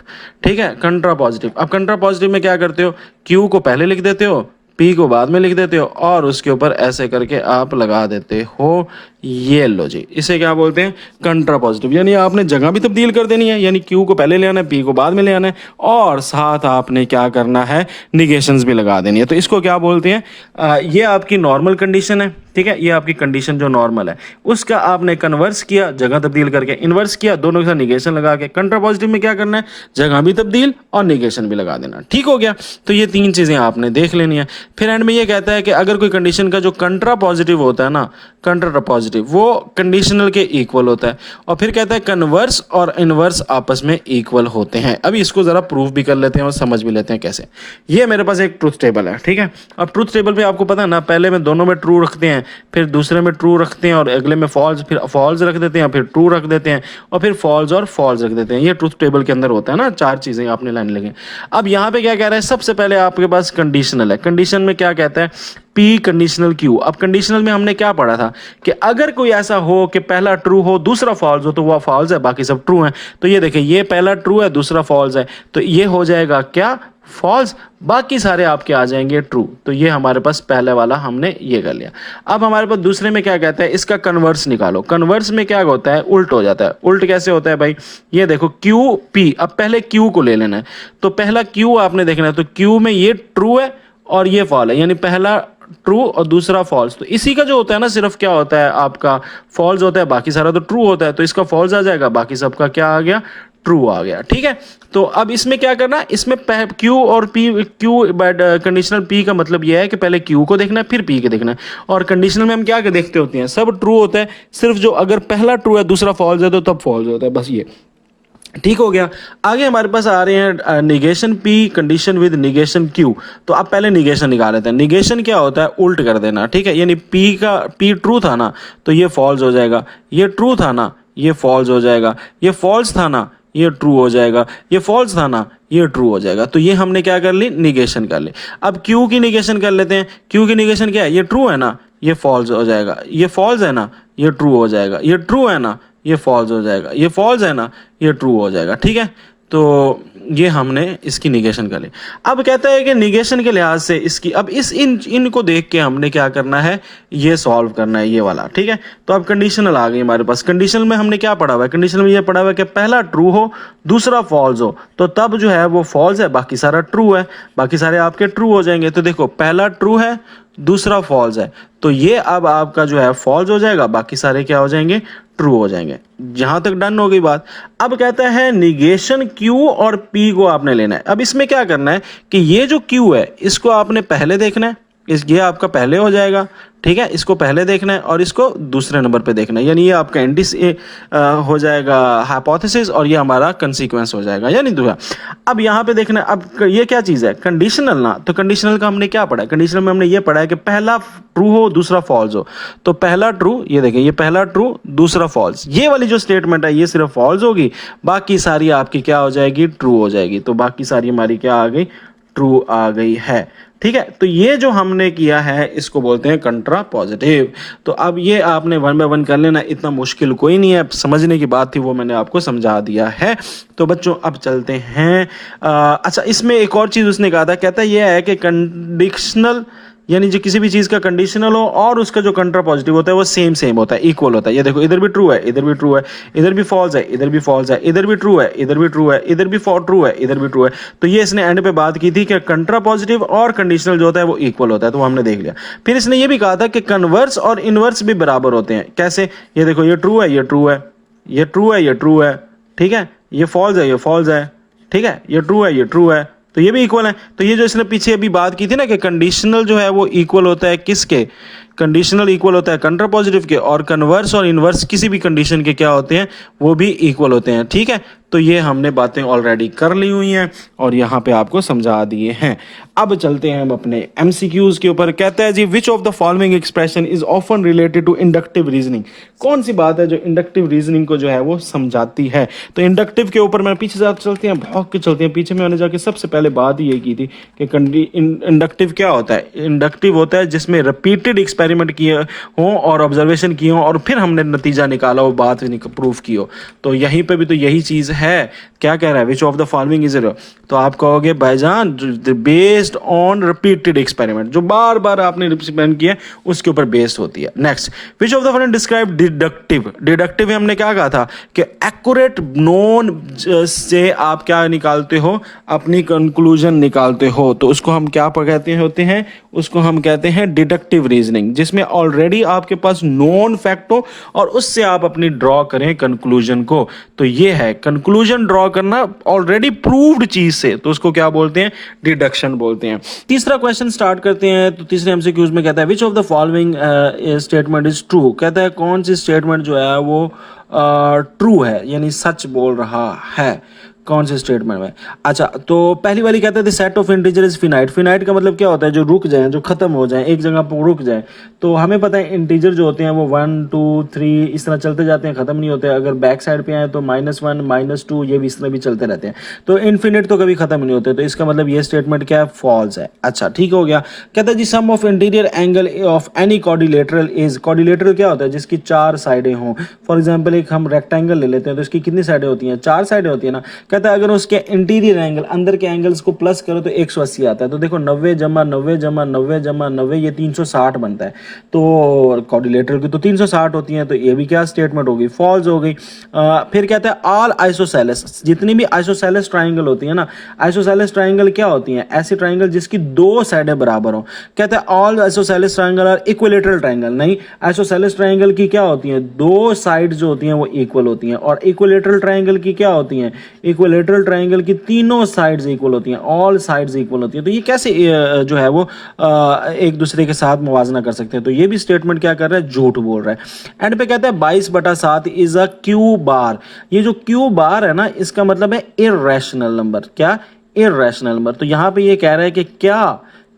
ठीक है, कंट्रा पॉजिटिव। अब कंट्रा पॉजिटिव में क्या करते हो? क्यू को पहले लिख देते हो, पी को बाद में लिख देते हो और उसके ऊपर ऐसे करके आप लगा देते हो ये लो जी, इसे क्या बोलते हैं, कंट्रा पॉजिटिव। यानी आपने जगह भी तब्दील कर देनी है, यानी क्यू को पहले ले आना है, पी को बाद में ले आना है, और साथ आपने क्या करना है, निगेशंस भी लगा देनी है। तो इसको क्या बोलते हैं, ये आपकी नॉर्मल कंडीशन है, ठीक है, ये आपकी कंडीशन जो नॉर्मल है उसका आपने कन्वर्स किया, जगह तब्दील करके इन्वर्स किया, दोनों के साथ निगेशन लगा के। कंट्रा पॉजिटिव में क्या करना है, जगह भी तब्दील और निगेशन भी लगा देना। ठीक हो गया, तो ये तीन चीज़ें आपने देख लेनी है। फिर एंड में ये कहता है कि अगर कोई कंडीशन का जो कंट्रा पॉजिटिव होता है ना, कंट्रा पॉजिटिव, वो कंडीशनल के इक्वल होता है, और फिर कहता है कन्वर्स और इन्वर्स आपस में इक्वल होते हैं। अभी इसको ज़रा प्रूफ भी कर लेते हैं और समझ भी लेते हैं कैसे। ये मेरे पास एक ट्रूथ टेबल है, ठीक है। अब ट्रूथ टेबल पे आपको पता है ना, पहले में दोनों में ट्रू रखते हैं, फिर दूसरे में ट्रू रखते हैं, और अगले में फॉल्स, फिर फॉल्स रख देते हैं, फिर ट्रू रख देते हैं, और फिर फॉल्स और फॉल्स रख देते हैं। ये ट्रूथ टेबल के अंदर होता है ना, चार चीज़ें आपने लाइन लगे। अब यहाँ पे क्या कह रहा है, सबसे पहले आपके पास कंडीशनल है। कंडीशन में क्या कहता है, पी कंडीशनल क्यू। अब कंडीशनल में हमने क्या पढ़ा था कि अगर कोई ऐसा हो कि पहला ट्रू हो दूसरा फॉल्स हो तो वह फॉल्स है, बाकी सब ट्रू हैं। तो ये देखिए, ये पहला ट्रू है दूसरा फॉल्स है, तो ये हो जाएगा क्या, फॉल्स, बाकी सारे आपके आ जाएंगे ट्रू। तो ये हमारे पास पहले वाला हमने ये कर लिया। अब हमारे पास दूसरे में क्या कहता है, इसका कन्वर्स निकालो। कन्वर्स में क्या होता है, उल्ट हो जाता है। उल्ट कैसे होता है भाई, ये देखो क्यू पी, अब पहले क्यू को ले लेना है, तो पहला क्यू आपने देखना है, तो क्यू में ये ट्रू है और ये फॉल है, यानी पहला ट्रू और दूसरा फॉल्स। तो इसी का जो होता है ना, सिर्फ क्या होता है आपका फॉल्स होता है, बाकी सारा तो ट्रू होता है, तो इसका फॉल्स आ जाएगा, बाकी सबका क्या आ गया, ट्रू आ गया। ठीक है, तो अब इसमें क्या करना है, इसमें क्यू और पी, क्यू कंडीशनल पी का मतलब यह है कि पहले क्यू को देखना है फिर पी के देखना है, और कंडीशनल में हम क्या देखते होते हैं, सब ट्रू होता है, सिर्फ जो अगर पहला ट्रू है दूसरा फॉल्स है तो तब फॉल्स होता है, बस ये। ठीक हो गया। आगे हमारे पास आ रहे हैं negation P condition with negation Q. तो आप पहले निगेशन निकाल लेते हैं। निगेशन क्या होता है, उल्ट कर देना, ठीक है। यानी पी का, पी ट्रू था ना तो ये फॉल्स हो जाएगा, ये ट्रू था ना ये फॉल्स हो जाएगा, ये फॉल्स था ना ये ट्रू हो जाएगा, ये फॉल्स था ना ये ट्रू हो जाएगा। तो ये हमने क्या कर ली, निगेशन कर ली। अब क्यू की निगेशन कर लेते हैं। क्यू की निगेशन क्या है, ये ट्रू है ना ये फॉल्स हो जाएगा, ये फॉल्स है ना ये ट्रू हो जाएगा, ये ट्रू है ना ये फॉल्स हो जाएगा, ये फॉल्स है ना ये ट्रू हो जाएगा। ठीक है, तो ये हमने इसकी निगेशन कर ली। अब कहता है कि निगेशन के लिहाज से इसकी, अब इनको देख के हमने क्या करना है, ये सॉल्व करना है ये वाला। ठीक है, तो अब कंडीशनल आ गई हमारे पास। कंडीशनल में हमने क्या पढ़ा हुआ है, कंडीशनल में ये पढ़ा हुआ है कि पहला ट्रू हो दूसरा फॉल्स हो, तो तब जो है वो फॉल्स है, बाकी सारा ट्रू है, बाकी सारे आपके ट्रू हो जाएंगे। तो देखो, पहला ट्रू है दूसरा फॉल्स है, तो ये अब आपका जो है फॉल्स हो जाएगा, बाकी सारे क्या हो जाएंगे, ट्रू हो जाएंगे। जहां तक डन हो गई बात। अब कहता है निगेशन क्यू और पी को आपने लेना है। अब इसमें क्या करना है कि ये जो क्यू है इसको आपने पहले देखना है, ये आपका पहले हो जाएगा, ठीक है, इसको पहले देखना है और इसको दूसरे नंबर पे देखना है, यानी ये आपका इंडिस हो जाएगा हाइपोथेसिस, और ये हमारा कंसीक्वेंस हो जाएगा, यानी दूसरा। अब यहाँ पे देखना है, अब ये क्या चीज़ है, कंडीशनल ना, तो कंडीशनल का हमने क्या पढ़ा है, कंडीशनल में हमने ये पढ़ा है कि पहला ट्रू हो दूसरा फॉल्स हो, तो पहला ट्रू, ये देखें, ये पहला ट्रू दूसरा फॉल्स, ये वाली जो स्टेटमेंट है ये सिर्फ फॉल्स होगी, बाकी सारी आपकी क्या हो जाएगी, ट्रू हो जाएगी। तो बाकी सारी हमारी क्या आ गई, ट्रू आ गई है। ठीक है, तो ये जो हमने किया है इसको बोलते हैं कंट्रा पॉजिटिव। तो अब ये आपने वन बाय वन कर लेना, इतना मुश्किल कोई नहीं है, समझने की बात थी वो मैंने आपको समझा दिया है। तो बच्चों अब चलते हैं, अच्छा इसमें एक और चीज़ उसने कहा था, कहता है ये है कि कंडीशनल, यानी जो किसी भी चीज़ का कंडीशनल हो और उसका जो कंट्रा पॉजिटिव होता है वो सेम होता है, इक्वल होता है। ये देखो, इधर भी ट्रू है, इधर भी ट्रू है, इधर भी फॉल्स है, इधर भी फॉल्स है, इधर भी ट्रू है, इधर भी ट्रू है, इधर भी ट्रू है, इधर भी ट्रू है। तो ये इसने एंड पे बात की थी कि कंट्रा पॉजिटिव और कंडीशनल जो होता है वो इक्वल होता है, तो हमने देख लिया। फिर इसने ये भी कहा था कि कन्वर्स और इनवर्स भी बराबर होते हैं। कैसे, ये देखो, ये ट्रू है, ये ट्रू है, ये ट्रू है, ये ट्रू है, ठीक है, ये फॉल्स है, ये फॉल्स है, ठीक है, ये ट्रू है, ये ट्रू है, तो ये भी इक्वल है। तो ये जो इसने पीछे अभी बात की थी ना कि कंडीशनल जो है वो इक्वल होता है किसके, कंडीशनल इक्वल होता है कंट्रा पॉजिटिव के, और कन्वर्स और इनवर्स किसी भी कंडीशन के क्या होते हैं, वो भी इक्वल होते हैं। ठीक है, तो ये हमने बातें ऑलरेडी कर ली हुई हैं और यहाँ पे आपको समझा दिए हैं। अब चलते हैं हम अपने MCQs के ऊपर। कहता है जी, which of the following expression is often related to inductive reasoning. कौन सी बात है जो इंडक्टिव रीजनिंग को जो है वो समझाती है। तो इंडक्टिव के ऊपर मैं पीछे जाकर चलते हैं, भाग के चलते हैं पीछे में, मैंने जाके सबसे पहले बात ये की थी कि इंडक्टिव क्या होता है। इंडक्टिव होता है जिसमें रिपीटेड एक्सपेरिमेंट किए हों और ऑब्जर्वेशन किए हों और फिर हमने नतीजा निकाला हो, बात प्रूफ की हो। तो यहीं पर भी तो यही चीज़ है, क्या कह रहा है, विच of the following is it, तो आप कहोगे भाईजान बेस्ड ऑन रिपीटेड एक्सपेरिमेंट, जो बार बार आपने एक्सपेरिमेंट किया उसके ऊपर बेस्ड होती है। Next, which of the following describe deductive, deductive हमने क्या कहा था कि एक्यूरेट नोन से आप क्या निकालते हो, अपनी कंक्लूजन निकालते हो, तो उसको हम क्या कहते होते हैं, उसको हम कहते हैं डिडक्टिव रीजनिंग, जिसमें ऑलरेडी आपके पास नोन फैक्ट हो और उससे आप अपनी ड्रॉ करें कंक्लूजन को, तो ये है कंक्लूजन ड्रॉ करना ऑलरेडी प्रूव्ड चीज से, तो उसको क्या बोलते हैं, डिडक्शन बोलते हैं। तीसरा क्वेश्चन स्टार्ट करते हैं। तो तीसरे एमसीक्यूज में कहता है विच of the following statement is true, कहता है कौन सी स्टेटमेंट जो है वो ट्रू है, यानी सच बोल रहा है, कौन से स्टेटमेंट में। अच्छा, तो पहली वाली कहते हैं set of integer is finite, finite का मतलब क्या होता है, जो रुक जाए, जो खत्म हो जाए, एक जगह पर रुक जाए। तो हमें पता है इंटीजर जो होते हैं वो 1 2 3 इस तरह चलते जाते हैं, खत्म नहीं होते। अगर बैक साइड पे आए तो -1 -2 ये भी इस तरह भी चलते रहते हैं, तो इन्फिनिट तो कभी खत्म नहीं होते, तो इसका मतलब ये स्टेटमेंट क्या है, फॉल्स है। अच्छा ठीक हो गया। कहता है जी sum of interior angle of any quadrilateral is, quadrilateral क्या होता है, जिसकी 4 साइडें हों। फॉर एग्जाम्पल एक हम रेक्टेंगल ले लेते हैं, तो इसकी कितनी साइडें होती हैं, 4 साइडें होती है ना। कहता है अगर उसके इंटीरियर एंगल, अंदर के एंगल्स को प्लस करो तो 180 आता है। तो देखो 90 जमा 90 जमा 90 जमा 90 ये 360 बनता है। तो क्वाड्रिलेटरल की तो 360 होती हैं, तो ये भी क्या स्टेटमेंट होगी, फॉल्स हो गई। फिर कहता है ऑल आइसोसेलेस, जितनी भी आइसोसेलेस ट्राइंगल होती है ना, आइसोसेलेस ट्राइंगल क्या होती हैं, ऐसी ट्राइंगल जिसकी 2 साइडें बराबर हो। कहता है all isosceles triangle are equilateral triangle, नहीं, आइसोसेलेस ट्राइंगल की क्या होती हैं, 2 साइड जो होती हैं वो इक्वल होती हैं, और इक्विलेटरल ट्राइंगल की क्या होती हैं, इक्विलेटरल ट्राइंगल की तीनों साइड्स इक्वल होती हैं, ऑल साइड्स इक्वल होती हैं। तो ये कैसे जो है वो एक दूसरे के साथ मुवाजना कर सकते हैं, तो ये भी स्टेटमेंट क्या कर रहा है, झूठ बोल रहा है। एंड पे कहता है 22/7 इज अ क्यू बार, ये जो क्यू बार है ना, इसका मतलब है इर्रेशनल नंबर, क्या, इर्रेशनल नंबर। तो यहाँ पे ये कह रहा है कि क्या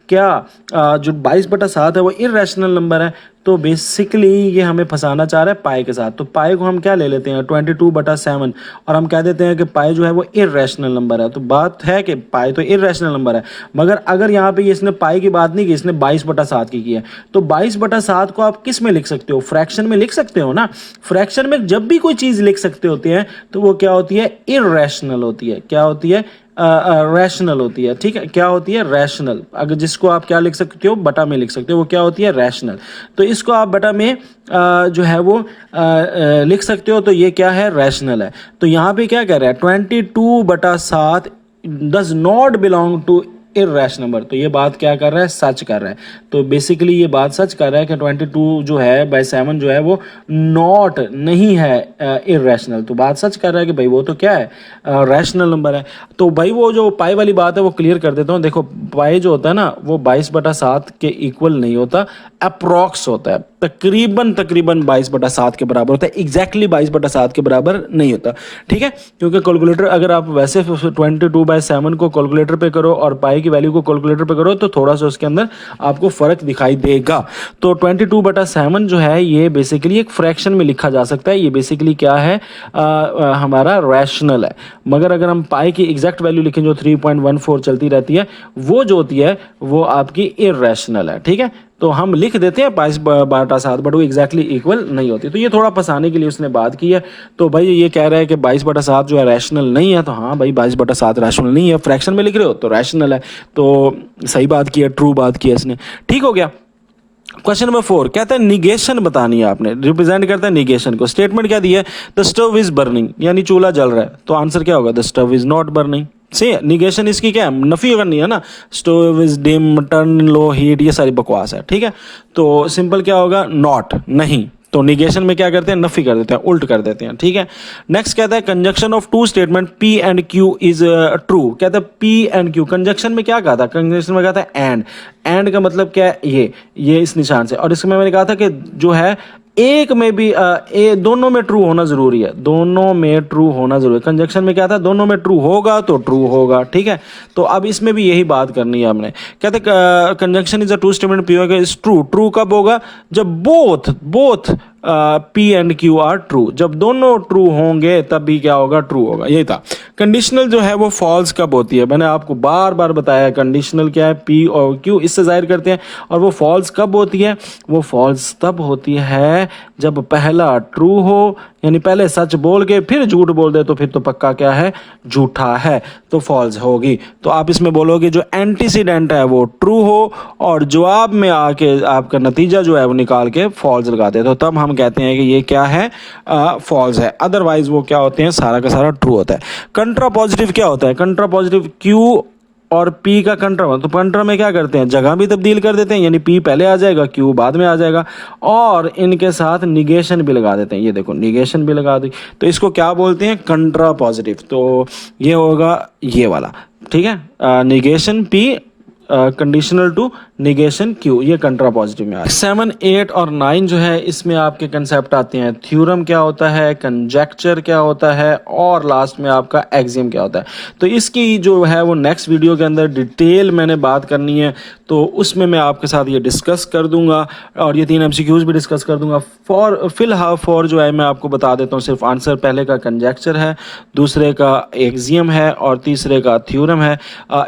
जो 22/7 है वो इर्रेशनल नंबर है, तो बेसिकली ये हमें फंसाना चाह रहा है पाई के साथ। तो पाई को हम क्या ले लेते हैं, 22/7, और हम कह देते हैं कि पाई जो है वो इर्रेशनल नंबर है। तो बात है कि पाई तो इर्रेशनल नंबर है, मगर अगर यहाँ पे इसने पाई की बात नहीं की, इसने 22/7 की है, तो 22/7 को आप किस में लिख सकते हो, फ्रैक्शन में लिख सकते हो ना। फ्रैक्शन में जब भी कोई चीज़ लिख सकते होते हैं तो वो क्या होती है, इर्रेशनल होती है। क्या होती है, रैशनल होती है, ठीक है, क्या होती है, रैशनल। अगर जिसको आप क्या लिख सकते हो, बटा में लिख सकते हो, वो क्या होती है, रैशनल। तो इसको आप बटा में जो है वो लिख सकते हो, तो ये क्या है, रैशनल है। तो यहाँ पे क्या कह रहा है, 22/7 does not belong to irrational number, तो ये बात क्या कर रहा है, सच कर रहा है। तो बेसिकली ये बात सच कर रहा है कि 22 जो है बाय 7 जो है वो नॉट नहीं है इर्रेशनल, तो बात सच कर रहा है कि भाई वो तो क्या है, रैशनल नंबर है। तो भाई वो जो पाई वाली बात है वो क्लियर कर देता हूँ। देखो पाई जो होता है ना वो 22/7 के इक्वल नहीं होता, अप्रॉक्स होता है, तकरीबन 22/7 के बराबर होता है, एग्जैक्टली 22/7 के बराबर नहीं होता, ठीक है। क्योंकि कैलकुलेटर अगर आप वैसे 22/7 को कैलकुलेटर पे करो और पाई की वैल्यू को कैलकुलेटर पे करो तो थोड़ा सा उसके अंदर आपको फर्क दिखाई देगा। तो 22/7 जो है ये बेसिकली एक फ्रैक्शन में लिखा जा सकता है, ये बेसिकली क्या है, हमारा रैशनल है। मगर अगर हम पाई की एग्जैक्ट वैल्यू लिखें जो 3.14 चलती रहती है, वो जो होती है वो आपकी इर्रेशनल है, ठीक है। तो हम लिख देते हैं 22/7, बट वो एग्जैक्टली इक्वल नहीं होती। तो ये थोड़ा फंसाने के लिए उसने बात की है। तो भाई ये कह रहा है कि 22/7 जो है रैशनल नहीं है, तो हाँ भाई 22/7 रैशनल नहीं है, फ्रैक्शन में लिख रहे हो तो रैशनल है। तो सही बात की है, ट्रू बात की है इसने, ठीक हो गया। क्वेश्चन नंबर 4 कहता है निगेशन बतानी है आपने, रिप्रेजेंट करता है निगेशन को। स्टेटमेंट क्या दी है, द स्टव इज बर्निंग, यानी चूल्हा जल रहा है, तो आंसर क्या होगा, the stove is not burning. से निगेशन इसकी क्या है, नफी करनी है ना, stove is dim, turn low, heat, ये सारी बकवास है, ठीक है। तो सिंपल क्या होगा, नॉट, नहीं। तो निगेशन में क्या करते हैं, नफी कर देते हैं, उल्ट कर देते हैं, ठीक है। नेक्स्ट कहता है conjunction of two statement P and Q is true. कहता है पी एंड क्यू, कंजक्शन में क्या कहा था, कंजक्शन में कहा था एंड का मतलब क्या है, ये इस निशान से। और इसमें मैंने कहा था कि जो है एक में भी दोनों में ट्रू होना जरूरी है, दोनों में ट्रू होना जरूरी है। कंजक्शन में क्या था, दोनों में ट्रू होगा तो ट्रू होगा, ठीक है। तो अब इसमें भी यही बात करनी है हमने। कहते conjunction is a two statement P is true, true कब होगा, जब both P and Q are true, जब दोनों ट्रू होंगे तब भी क्या होगा, ट्रू होगा, यही था। कंडीशनल जो है वो फॉल्स कब होती है, मैंने आपको बार बार बताया कंडीशनल क्या है, पी और क्यू इससे जाहिर करते हैं, और वो फॉल्स कब होती है, वो फॉल्स तब होती है जब पहला ट्रू हो यानी पहले सच बोल के फिर झूठ बोल दे तो फिर तो पक्का क्या है, झूठा है, तो फॉल्स होगी। तो आप इसमें बोलोगे जो एंटीसीडेंट है वो ट्रू हो और जवाब में आके आपका नतीजा जो है वो निकाल के फॉल्स लगा दे, तो तब हम कहते हैं कि ये क्या है, फॉल्स है। अदरवाइज वो क्या होते हैं, सारा का सारा ट्रू होता है। कंट्रा पॉजिटिव क्या होता है, कंट्रा पॉजिटिव क्यू और पी का कंट्रा, तो कंट्रा में क्या करते हैं, जगह भी तब्दील कर देते हैं, यानी पी पहले आ जाएगा, क्यू बाद में आ जाएगा, और इनके साथ निगेशन भी लगा देते हैं। ये देखो निगेशन भी लगा दी, तो इसको क्या बोलते हैं, कंट्रा पॉजिटिव। तो ये होगा ये वाला, ठीक है, negation P conditional to negation Q, ये कंट्रा पॉजिटिव में आ है। 7, 8 और 9 जो है इसमें आपके कंसेप्ट आते हैं, थ्योरम क्या होता है, कंजेक्चर क्या होता है, और लास्ट में आपका एक्सियम क्या होता है। तो इसकी जो है वो नेक्स्ट वीडियो के अंदर डिटेल मैंने बात करनी है, तो उसमें मैं आपके साथ ये डिस्कस कर दूंगा और ये 3 MCQs भी डिस्कस कर दूंगा। फॉर जो है मैं आपको बता देता हूँ, सिर्फ आंसर पहले का कंजेक्चर है, दूसरे का एक्सियम है और तीसरे का थ्योरम है।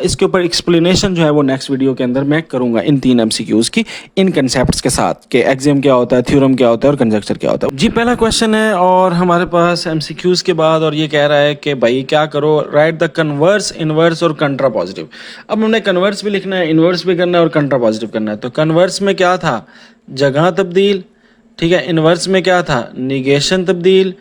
इसके ऊपर एक्सप्लेनेशन जो है वो नेक्स्ट वीडियो के अंदर मैं करूंगा इन 3 MCQs की, इन कंसेप्ट्स के साथ कि एक्सियम क्या होता है, थ्योरम क्या होता है और कंजेक्चर क्या होता है। जी पहला क्वेश्चन है और हमारे पास MCQs के बाद, और ये कह रहा है कि भाई क्या करो, राइट द कन्वर्स, इनवर्स और कंट्रा पॉजिटिव। अब हमने कन्वर्स भी लिखना है, इनवर्स भी करना है और कंट्रा पॉजिटिव करना है। तो कन्वर्स में क्या था, जगह तब्दील, ठीक है। इनवर्स में क्या था, निगेशन तब्दील,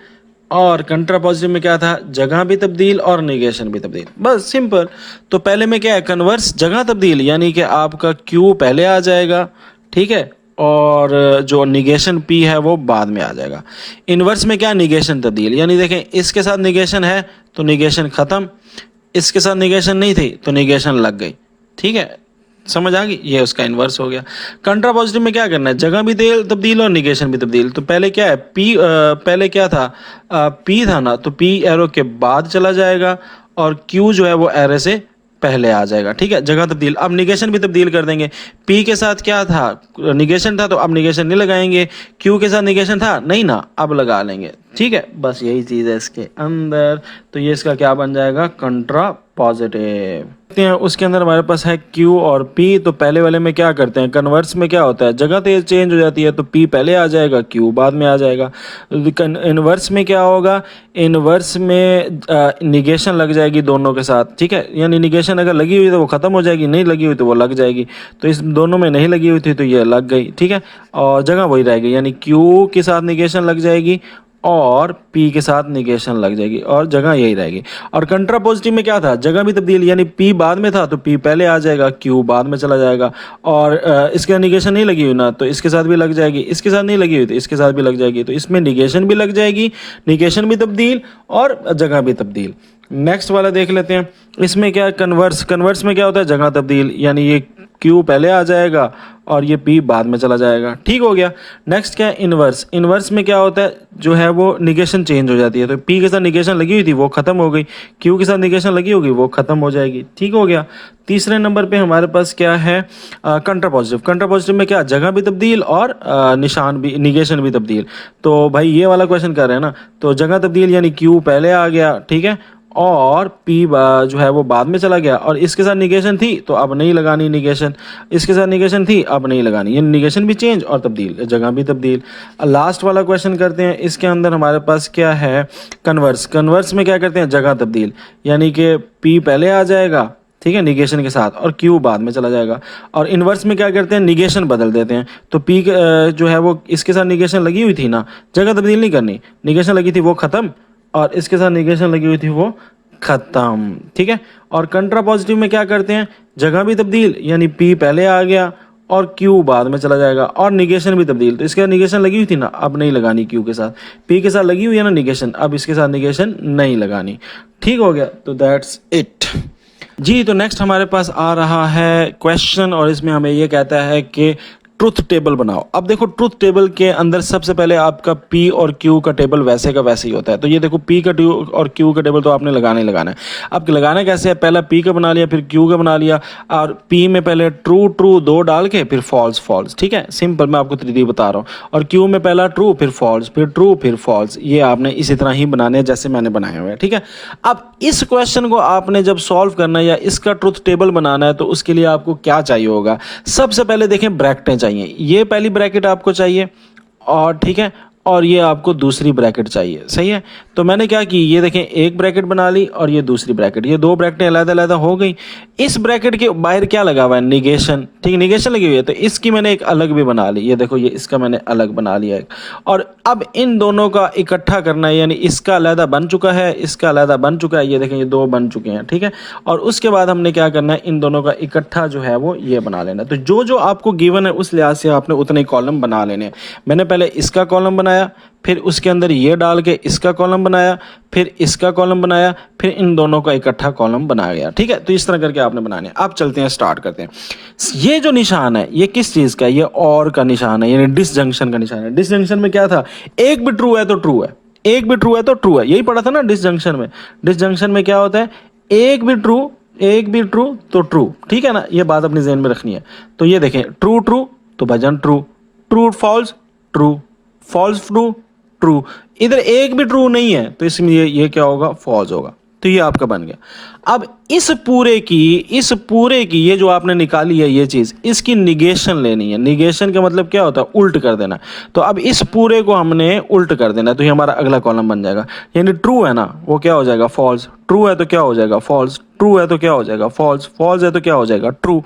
और कंट्रा पॉजिटिव में क्या था, जगह भी तब्दील और निगेशन भी तब्दील, बस सिंपल। तो पहले में क्या है, कन्वर्स जगह तब्दील, यानी कि आपका क्यू पहले आ जाएगा, ठीक है, और जो निगेशन पी है वो बाद में आ जाएगा। इनवर्स में क्या, निगेशन तब्दील, यानी देखें इसके साथ निगेशन है तो निगेशन ख़त्म, इसके साथ निगेशन नहीं थी तो निगेशन लग गई, ठीक है, समझ आ गई, ये उसका इन्वर्स हो गया। कंट्रा पॉजिटिव में क्या करना है, जगह भी तब्दील और निगेशन भी तब्दील। तो पहले क्या है, पी पहले क्या था, पी था ना, तो पी एरो के बाद चला जाएगा और क्यू जो है वो एरो से पहले आ जाएगा, ठीक है, जगह तब्दील। अब निगेशन भी तब्दील कर देंगे, पी के साथ क्या था, निगेशन था, तो अब निगेशन नहीं लगाएंगे, क्यू के साथ निगेशन था नहीं ना, अब लगा लेंगे, ठीक है, बस यही चीज़ है इसके अंदर। तो ये इसका क्या बन जाएगा, कंट्रा पॉजिटिव। उसके अंदर हमारे पास है Q और P। तो पहले वाले में क्या करते हैं, कन्वर्स में क्या होता है, जगह तो चेंज हो जाती है, तो P पहले आ जाएगा, Q बाद में आ जाएगा। इनवर्स में क्या होगा, इनवर्स में निगेशन लग जाएगी दोनों के साथ, ठीक है, यानी निगेशन अगर लगी हुई तो वो ख़त्म हो जाएगी, नहीं लगी हुई तो वो लग जाएगी। तो इस दोनों में नहीं लगी हुई थी तो ये लग गई, ठीक है, और जगह वही रहेगी, यानी Q के साथ निगेशन लग जाएगी और P के साथ निगेशन लग जाएगी और जगह यही रहेगी। और कंट्रा पॉजिटिव में क्या था, जगह भी तब्दील, यानी P बाद में था तो P पहले आ जाएगा, Q बाद में चला जाएगा, और इसके निगेशन नहीं लगी हुई ना, तो इसके साथ भी लग जाएगी, इसके साथ नहीं लगी हुई तो इसके साथ भी लग जाएगी, तो इसमें निगेशन भी लग जाएगी, निगेशन भी तब्दील और जगह भी तब्दील। नेक्स्ट वाला देख लेते हैं, इसमें क्या है, कन्वर्स। कन्वर्स में क्या होता है, जगह तब्दील, यानी ये Q पहले आ जाएगा और ये P बाद में चला जाएगा, ठीक हो गया। नेक्स्ट क्या है, इनवर्स। इनवर्स में क्या होता है, जो है वो निगेशन चेंज हो जाती है, तो P के साथ निगेशन लगी हुई थी वो ख़त्म हो गई, Q के साथ निगेशन लगी होगी वो ख़त्म हो जाएगी, ठीक हो गया। तीसरे नंबर पे हमारे पास क्या है, कंट्रा पॉजिटिव। कंट्रा पॉजिटिव में क्या, जगह भी तब्दील और निशान भी, निगेशन भी तब्दील। तो भाई ये वाला क्वेश्चन कर रहे हैं ना, तो जगह तब्दील यानी Q पहले आ गया, ठीक है, और P जो है वो बाद में चला गया, और इसके साथ निगेशन थी तो अब नहीं लगानी निगेशन, इसके साथ निगेशन थी अब नहीं लगानी, ये निगेशन भी चेंज और तब्दील, जगह भी तब्दील। लास्ट वाला क्वेश्चन करते हैं, इसके अंदर हमारे पास क्या है, कन्वर्स। कन्वर्स में क्या करते हैं, जगह तब्दील, यानी कि P पहले आ जाएगा, ठीक है, निगेशन के साथ, और Q बाद में चला जाएगा। और इन्वर्स में क्या करते हैं, निगेशन बदल देते हैं, तो P जो है वो इसके साथ निगेशन लगी हुई थी ना, जगह तब्दील नहीं करनी, निगेशन लगी थी वो ख़त्म, और इसके साथ निगेशन लगी हुई थी वो ख़त्म, ठीक है। और कंट्रा पॉजिटिव में क्या करते हैं, जगह भी तब्दील, यानी P पहले आ गया और Q बाद में चला जाएगा, और निगेशन भी तब्दील, तो इसके साथ निगेशन लगी हुई थी ना, अब नहीं लगानी Q के साथ, P के साथ लगी हुई है ना निगेशन, अब इसके साथ निगेशन नहीं लगानी, ठीक हो गया। तो दैट्स इट जी। तो नेक्स्ट हमारे पास आ रहा है क्वेश्चन, और इसमें हमें ये कहता है कि ट्रुथ टेबल बनाओ। अब देखो ट्रुथ टेबल के अंदर सबसे पहले आपका P और Q का टेबल वैसे का वैसे ही होता है। तो ये देखो P का और Q का टेबल तो आपने लगाना ही लगाना है। अब लगाना कैसे है, पहला P का बना लिया, फिर Q का बना लिया, और P में पहले ट्रू ट्रू 2 डाल के फिर फॉल्स फॉल्स, ठीक है, सिंपल, मैं आपको 3D बता रहा हूँ। और Q में पहला ट्रू फिर फॉल्स फिर ट्रू फिर फॉल्स, ये आपने इसी तरह ही बनाने हैं जैसे मैंने बनाए हुए हैं, ठीक है। अब इस क्वेश्चन को आपने जब सॉल्व करना है या इसका ट्रुथ टेबल बनाना है तो उसके लिए आपको क्या चाहिए होगा, सबसे पहले देखें ब्रैकेटें चाहिए, ये पहली ब्रैकेट आपको चाहिए, और ठीक है, और ये आपको दूसरी ब्रैकेट चाहिए, सही है। तो मैंने क्या की, ये देखें एक ब्रैकेट बना ली और ये दूसरी ब्रैकेट, ये दो ब्रैकेटें अलग-अलग हो गई। इस ब्रैकेट के बाहर क्या लगा हुआ है, निगेशन, ठीक है, निगेशन लगी हुई है, तो इसकी मैंने एक अलग भी बना ली, ये देखो ये इसका मैंने अलग बना लिया है। और अब इन दोनों का इकट्ठा करना है, यानी इसका अलहदा बन चुका है, इसका अलहदा बन चुका है, ये देखें ये दो बन चुके हैं, ठीक है। और उसके बाद हमने क्या करना है, इन दोनों का इकट्ठा जो है वो ये बना लेना है। तो जो जो आपको गिवन है उस लिहाज से आपने उतने ही कॉलम बना लेने हैं। मैंने पहले इसका कॉलम बनाया, फिर उसके अंदर ये डाल के इसका कॉलम बनाया, फिर इसका कॉलम बनाया, फिर इन दोनों का इकट्ठा कॉलम बनाया गया, ठीक है। तो इस तरह करके आपने बनाने हैं। अब चलते हैं, स्टार्ट करते हैं। ये जो निशान है ये किस चीज़ का है, ये और का निशान है, यानी डिसजंक्शन का निशान है। डिसजंक्शन में क्या था, एक भी ट्रू है तो ट्रू है, एक भी ट्रू है तो ट्रू है, यही पढ़ा था ना डिसजंक्शन में। डिसजंक्शन में क्या होता है, एक भी ट्रू, एक भी ट्रू तो ट्रू, ठीक है ना, ये बात अपने जहन में रखनी है। तो ये देखें, ट्रू ट्रू तो भजन true, true false true, false true true, इधर एक भी ट्रू नहीं है तो इसमें ये क्या होगा, फॉल्स होगा। तो ये आपका बन गया। अब इस पूरे की ये जो आपने निकाली है ये चीज़, इसकी निगेशन लेनी है। निगेशन का मतलब क्या होता है, उल्ट कर देना। तो अब इस पूरे को हमने उल्ट कर देना है, तो ये हमारा अगला कॉलम बन जाएगा। यानी ट्रू है ना, वो क्या हो जाएगा, फॉल्स, ट्रू है तो क्या हो जाएगा, फॉल्स, ट्रू है तो क्या हो जाएगा, फॉल्स, फॉल्स है तो क्या हो जाएगा, ट्रू।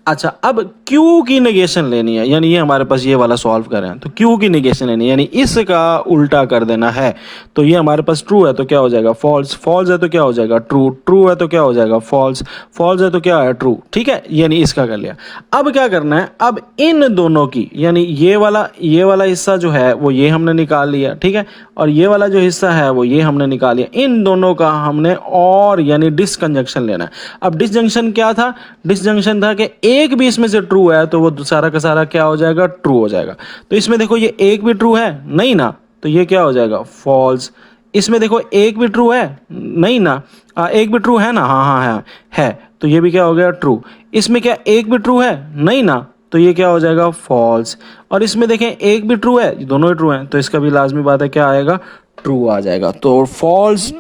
अच्छा, अब क्यू की निगेशन लेनी है, यानी ये हमारे पास ये वाला सॉल्व कर रहे हैं, तो क्यू की निगेशन लेनी है, यानी इसका उल्टा कर देना है। तो ये हमारे पास ट्रू है तो क्या हो जाएगा, फॉल्स, फॉल्स है तो क्या हो जाएगा, ट्रू, ट्रू है तो क्या हो जाएगा, फॉल्स, फॉल्स है तो क्या है, ट्रू, ठीक है। यानी इसका कर लिया। अब क्या करना है, अब इन दोनों की, यानी ये वाला हिस्सा जो है वो ये हमने निकाल लिया, ठीक है, और ये वाला जो हिस्सा है वो ये हमने निकाल लिया। इन दोनों का हमने और यानी डिसकंजंक्शन लेना है। अब डिसजंक्शन क्या था, डिसजंक्शन था कि एक भी इसमें से ट्रू है तो वो सारा का सारा क्या हो जाएगा, ट्रू हो जाएगा। तो इसमें देखो ये एक भी ट्रू है नहीं ना, तो ये क्या हो जाएगा, फॉल्स। इसमें देखो एक भी ट्रू है नहीं ना, एक भी ट्रू है ना, हाँ हाँ है, तो ये भी क्या हो गया, ट्रू। इसमें क्या एक भी ट्रू है नहीं ना, तो ये क्या हो जाएगा, फॉल्स। और इसमें देखें एक भी ट्रू है, दोनों ही ट्रू हैं, तो इसका भी लाजमी बात है क्या आएगा, ट्रू आ जाएगा। तो फॉल्स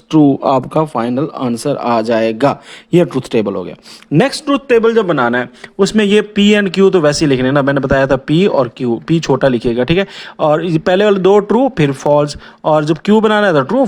ट्रू आपका फाइनल आंसर आ जाएगा। ये ट्रूथ टेबल हो गया। नेक्स्ट ट्रूथ टेबल जब बनाना है उसमें ये पी एंड क्यू तो वैसे ही लिखने ना, मैंने बताया था पी और क्यू, पी छोटा लिखिएगा, ठीक है, और पहले वाले दो ट्रू फिर फॉल्स, और जब क्यू बनाना है तो ट्रू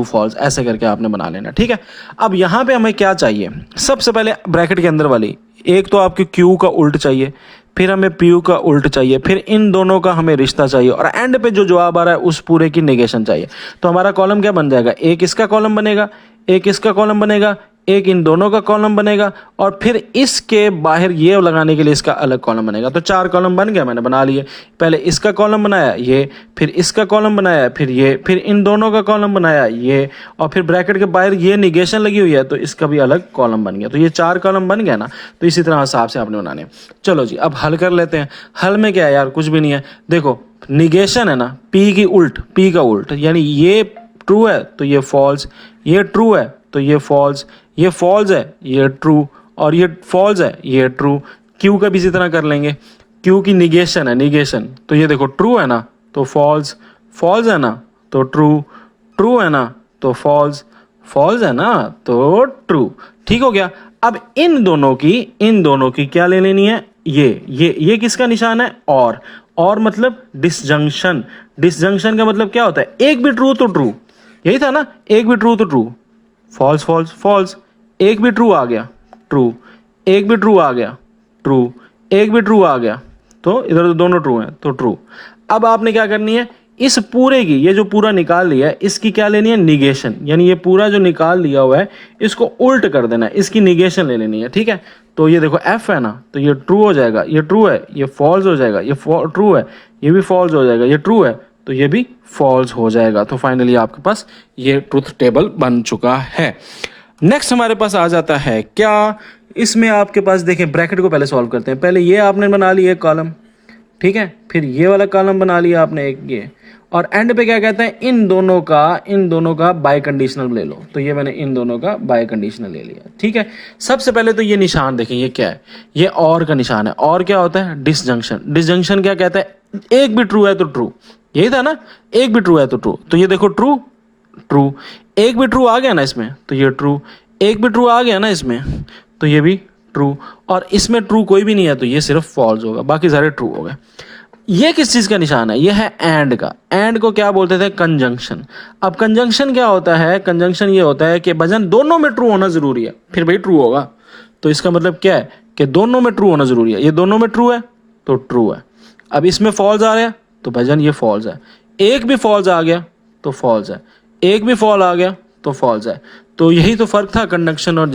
फॉल्स ऐसे करके आपने बना लेना, ठीक है। अब यहाँ पे हमें क्या चाहिए, सबसे पहले ब्रैकेट के अंदर वाली एक तो आपकी क्यू का उल्ट चाहिए, फिर हमें पी का उल्ट चाहिए, फिर इन दोनों का हमें रिश्ता चाहिए, और एंड पे जो जवाब आ रहा है उस पूरे की नेगेशन चाहिए। तो हमारा कॉलम क्या बन जाएगा, एक इसका कॉलम बनेगा, एक इसका कॉलम बनेगा, एक इन दोनों का कॉलम बनेगा, और फिर इसके बाहर ये लगाने के लिए इसका अलग कॉलम बनेगा। तो चार कॉलम बन गया, मैंने बना लिए। पहले इसका कॉलम बनाया ये, फिर इसका कॉलम बनाया, फिर ये, फिर इन दोनों का कॉलम बनाया ये, और फिर ब्रैकेट के बाहर ये निगेशन लगी हुई है तो इसका भी अलग कॉलम बन गया। तो ये चार कॉलम बन गया ना। तो इसी तरह हिसाब से आपने बनाने। चलो जी, अब हल कर लेते हैं। हल में क्या है यार, कुछ भी नहीं है। देखो निगेशन है ना, पी की उल्ट, पी का उल्ट, यानी ये ट्रू है तो ये फॉल्स, ये ट्रू है तो ये फॉल्स, ये फॉल्स है ये ट्रू, और ये फॉल्स है ये ट्रू। क्यू का भी इसी तरह कर लेंगे। क्यू की निगेशन है, निगेशन, तो ये देखो ट्रू है ना तो फॉल्स, फॉल्स है ना तो ट्रू, ट्रू है ना तो फॉल्स, फॉल्स है ना तो ट्रू। ठीक हो गया। अब इन दोनों की क्या ले लेनी है, ये किसका निशान है, और मतलब डिसजंक्शन। डिसजंक्शन का मतलब क्या होता है, एक भी ट्रू तो ट्रू, यही था ना, एक भी ट्रू तो ट्रू, फॉल्स फॉल्स फॉल्स, एक भी ट्रू आ गया ट्रू, एक भी ट्रू आ गया ट्रू, एक भी ट्रू आ गया, तो इधर तो दोनों ट्रू हैं तो ट्रू। अब आपने क्या करनी है, इस पूरे की, ये जो पूरा निकाल लिया है इसकी क्या लेनी है, निगेशन, यानी ये पूरा जो निकाल लिया हुआ है इसको उल्ट कर देना है, इसकी निगेशन ले लेनी है। ठीक है, तो ये देखो एफ है ना, तो ये ट्रू हो जाएगा, ये ट्रू है, ये फॉल्स हो जाएगा, ये ट्रू है, ये भी फॉल्स हो जाएगा, ये ट्रू है तो ये भी फॉल्स हो जाएगा। तो फाइनली आपके पास ये ट्रूथ टेबल बन चुका है। नेक्स्ट हमारे पास आ जाता है क्या, इसमें आपके पास देखें, ब्रैकेट को पहले सॉल्व करते हैं। पहले ये आपने बना लिया एक कॉलम, ठीक है, फिर ये वाला कॉलम बना लिया आपने एक ये, और एंड पे क्या कहते हैं, इन दोनों का बाय कंडीशनल ले लो। तो ये मैंने इन दोनों का बाय कंडीशनल ले लिया। ठीक है, सबसे पहले तो ये निशान देखें, ये क्या है, ये और का निशान है। और क्या होता है, डिसजंक्शन। डिसजंक्शन क्या कहता है, एक भी ट्रू है तो ट्रू, यही था ना, एक भी ट्रू है तो ट्रू, तो ये देखो ट्रू ट्रू, एक भी ट्रू आ गया ना इसमें तो ये ट्रू, एक भी ट्रू आ गया ना इसमें तो ये भी ट्रू, और इसमें ट्रू कोई भी नहीं है तो ये सिर्फ फॉल्स होगा, बाकी सारे ट्रू हो गए। ये किस चीज़ का निशान है? ये है एंड का। एंड को क्या बोलते थे? कंजंक्शन। अब कंजंक्शन क्या होता है? कंजंक्शन ये होता है कि वजन दोनों में ट्रू होना ज़रूरी है, फिर भाई ट्रू होगा। तो इसका मतलब क्या है कि दोनों में ट्रू होना ज़रूरी है। ये दोनों में ट्रू है तो ट्रू है। अब इसमें फॉल्स आ रहा है तो भजन ये फॉल्स है। एक भी फॉल्स आ गया तो फॉल्स है, एक भी फॉल आ गया तो फॉल्स है। तो यही तो फर्क था कंडक्शन और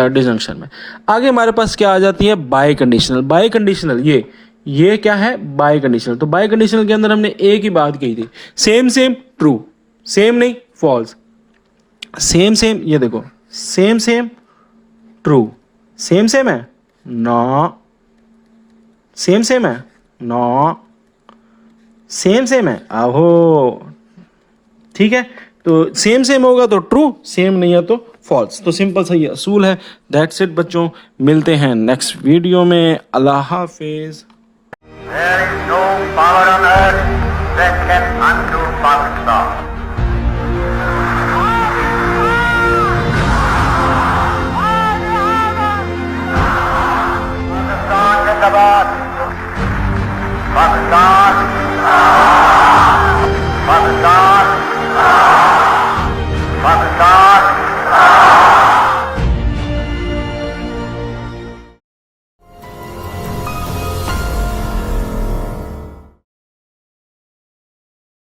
डिजंक्शन में। आगे हमारे पास क्या आ जाती है? By conditional. बाई कंडीशनल ये क्या है? By conditional. तो बाई कंडीशनल के अंदर हमने एक ही बात कही थी, सेम सेम ट्रू, सेम नहीं फॉल्स, सेम सेम, ये देखो same same true, same same है नो, सेम सेम है नो, सेम सेम है आहो। ठीक है, तो सेम सेम होगा तो ट्रू, सेम नहीं है तो फॉल्स। तो सिंपल सा ये असूल है। दैट्स इट बच्चों, मिलते हैं नेक्स्ट वीडियो में। अल्लाह हाफिज। There is no power on earth that can undo Pakistan. Pakistan Zindabad. Pakistan.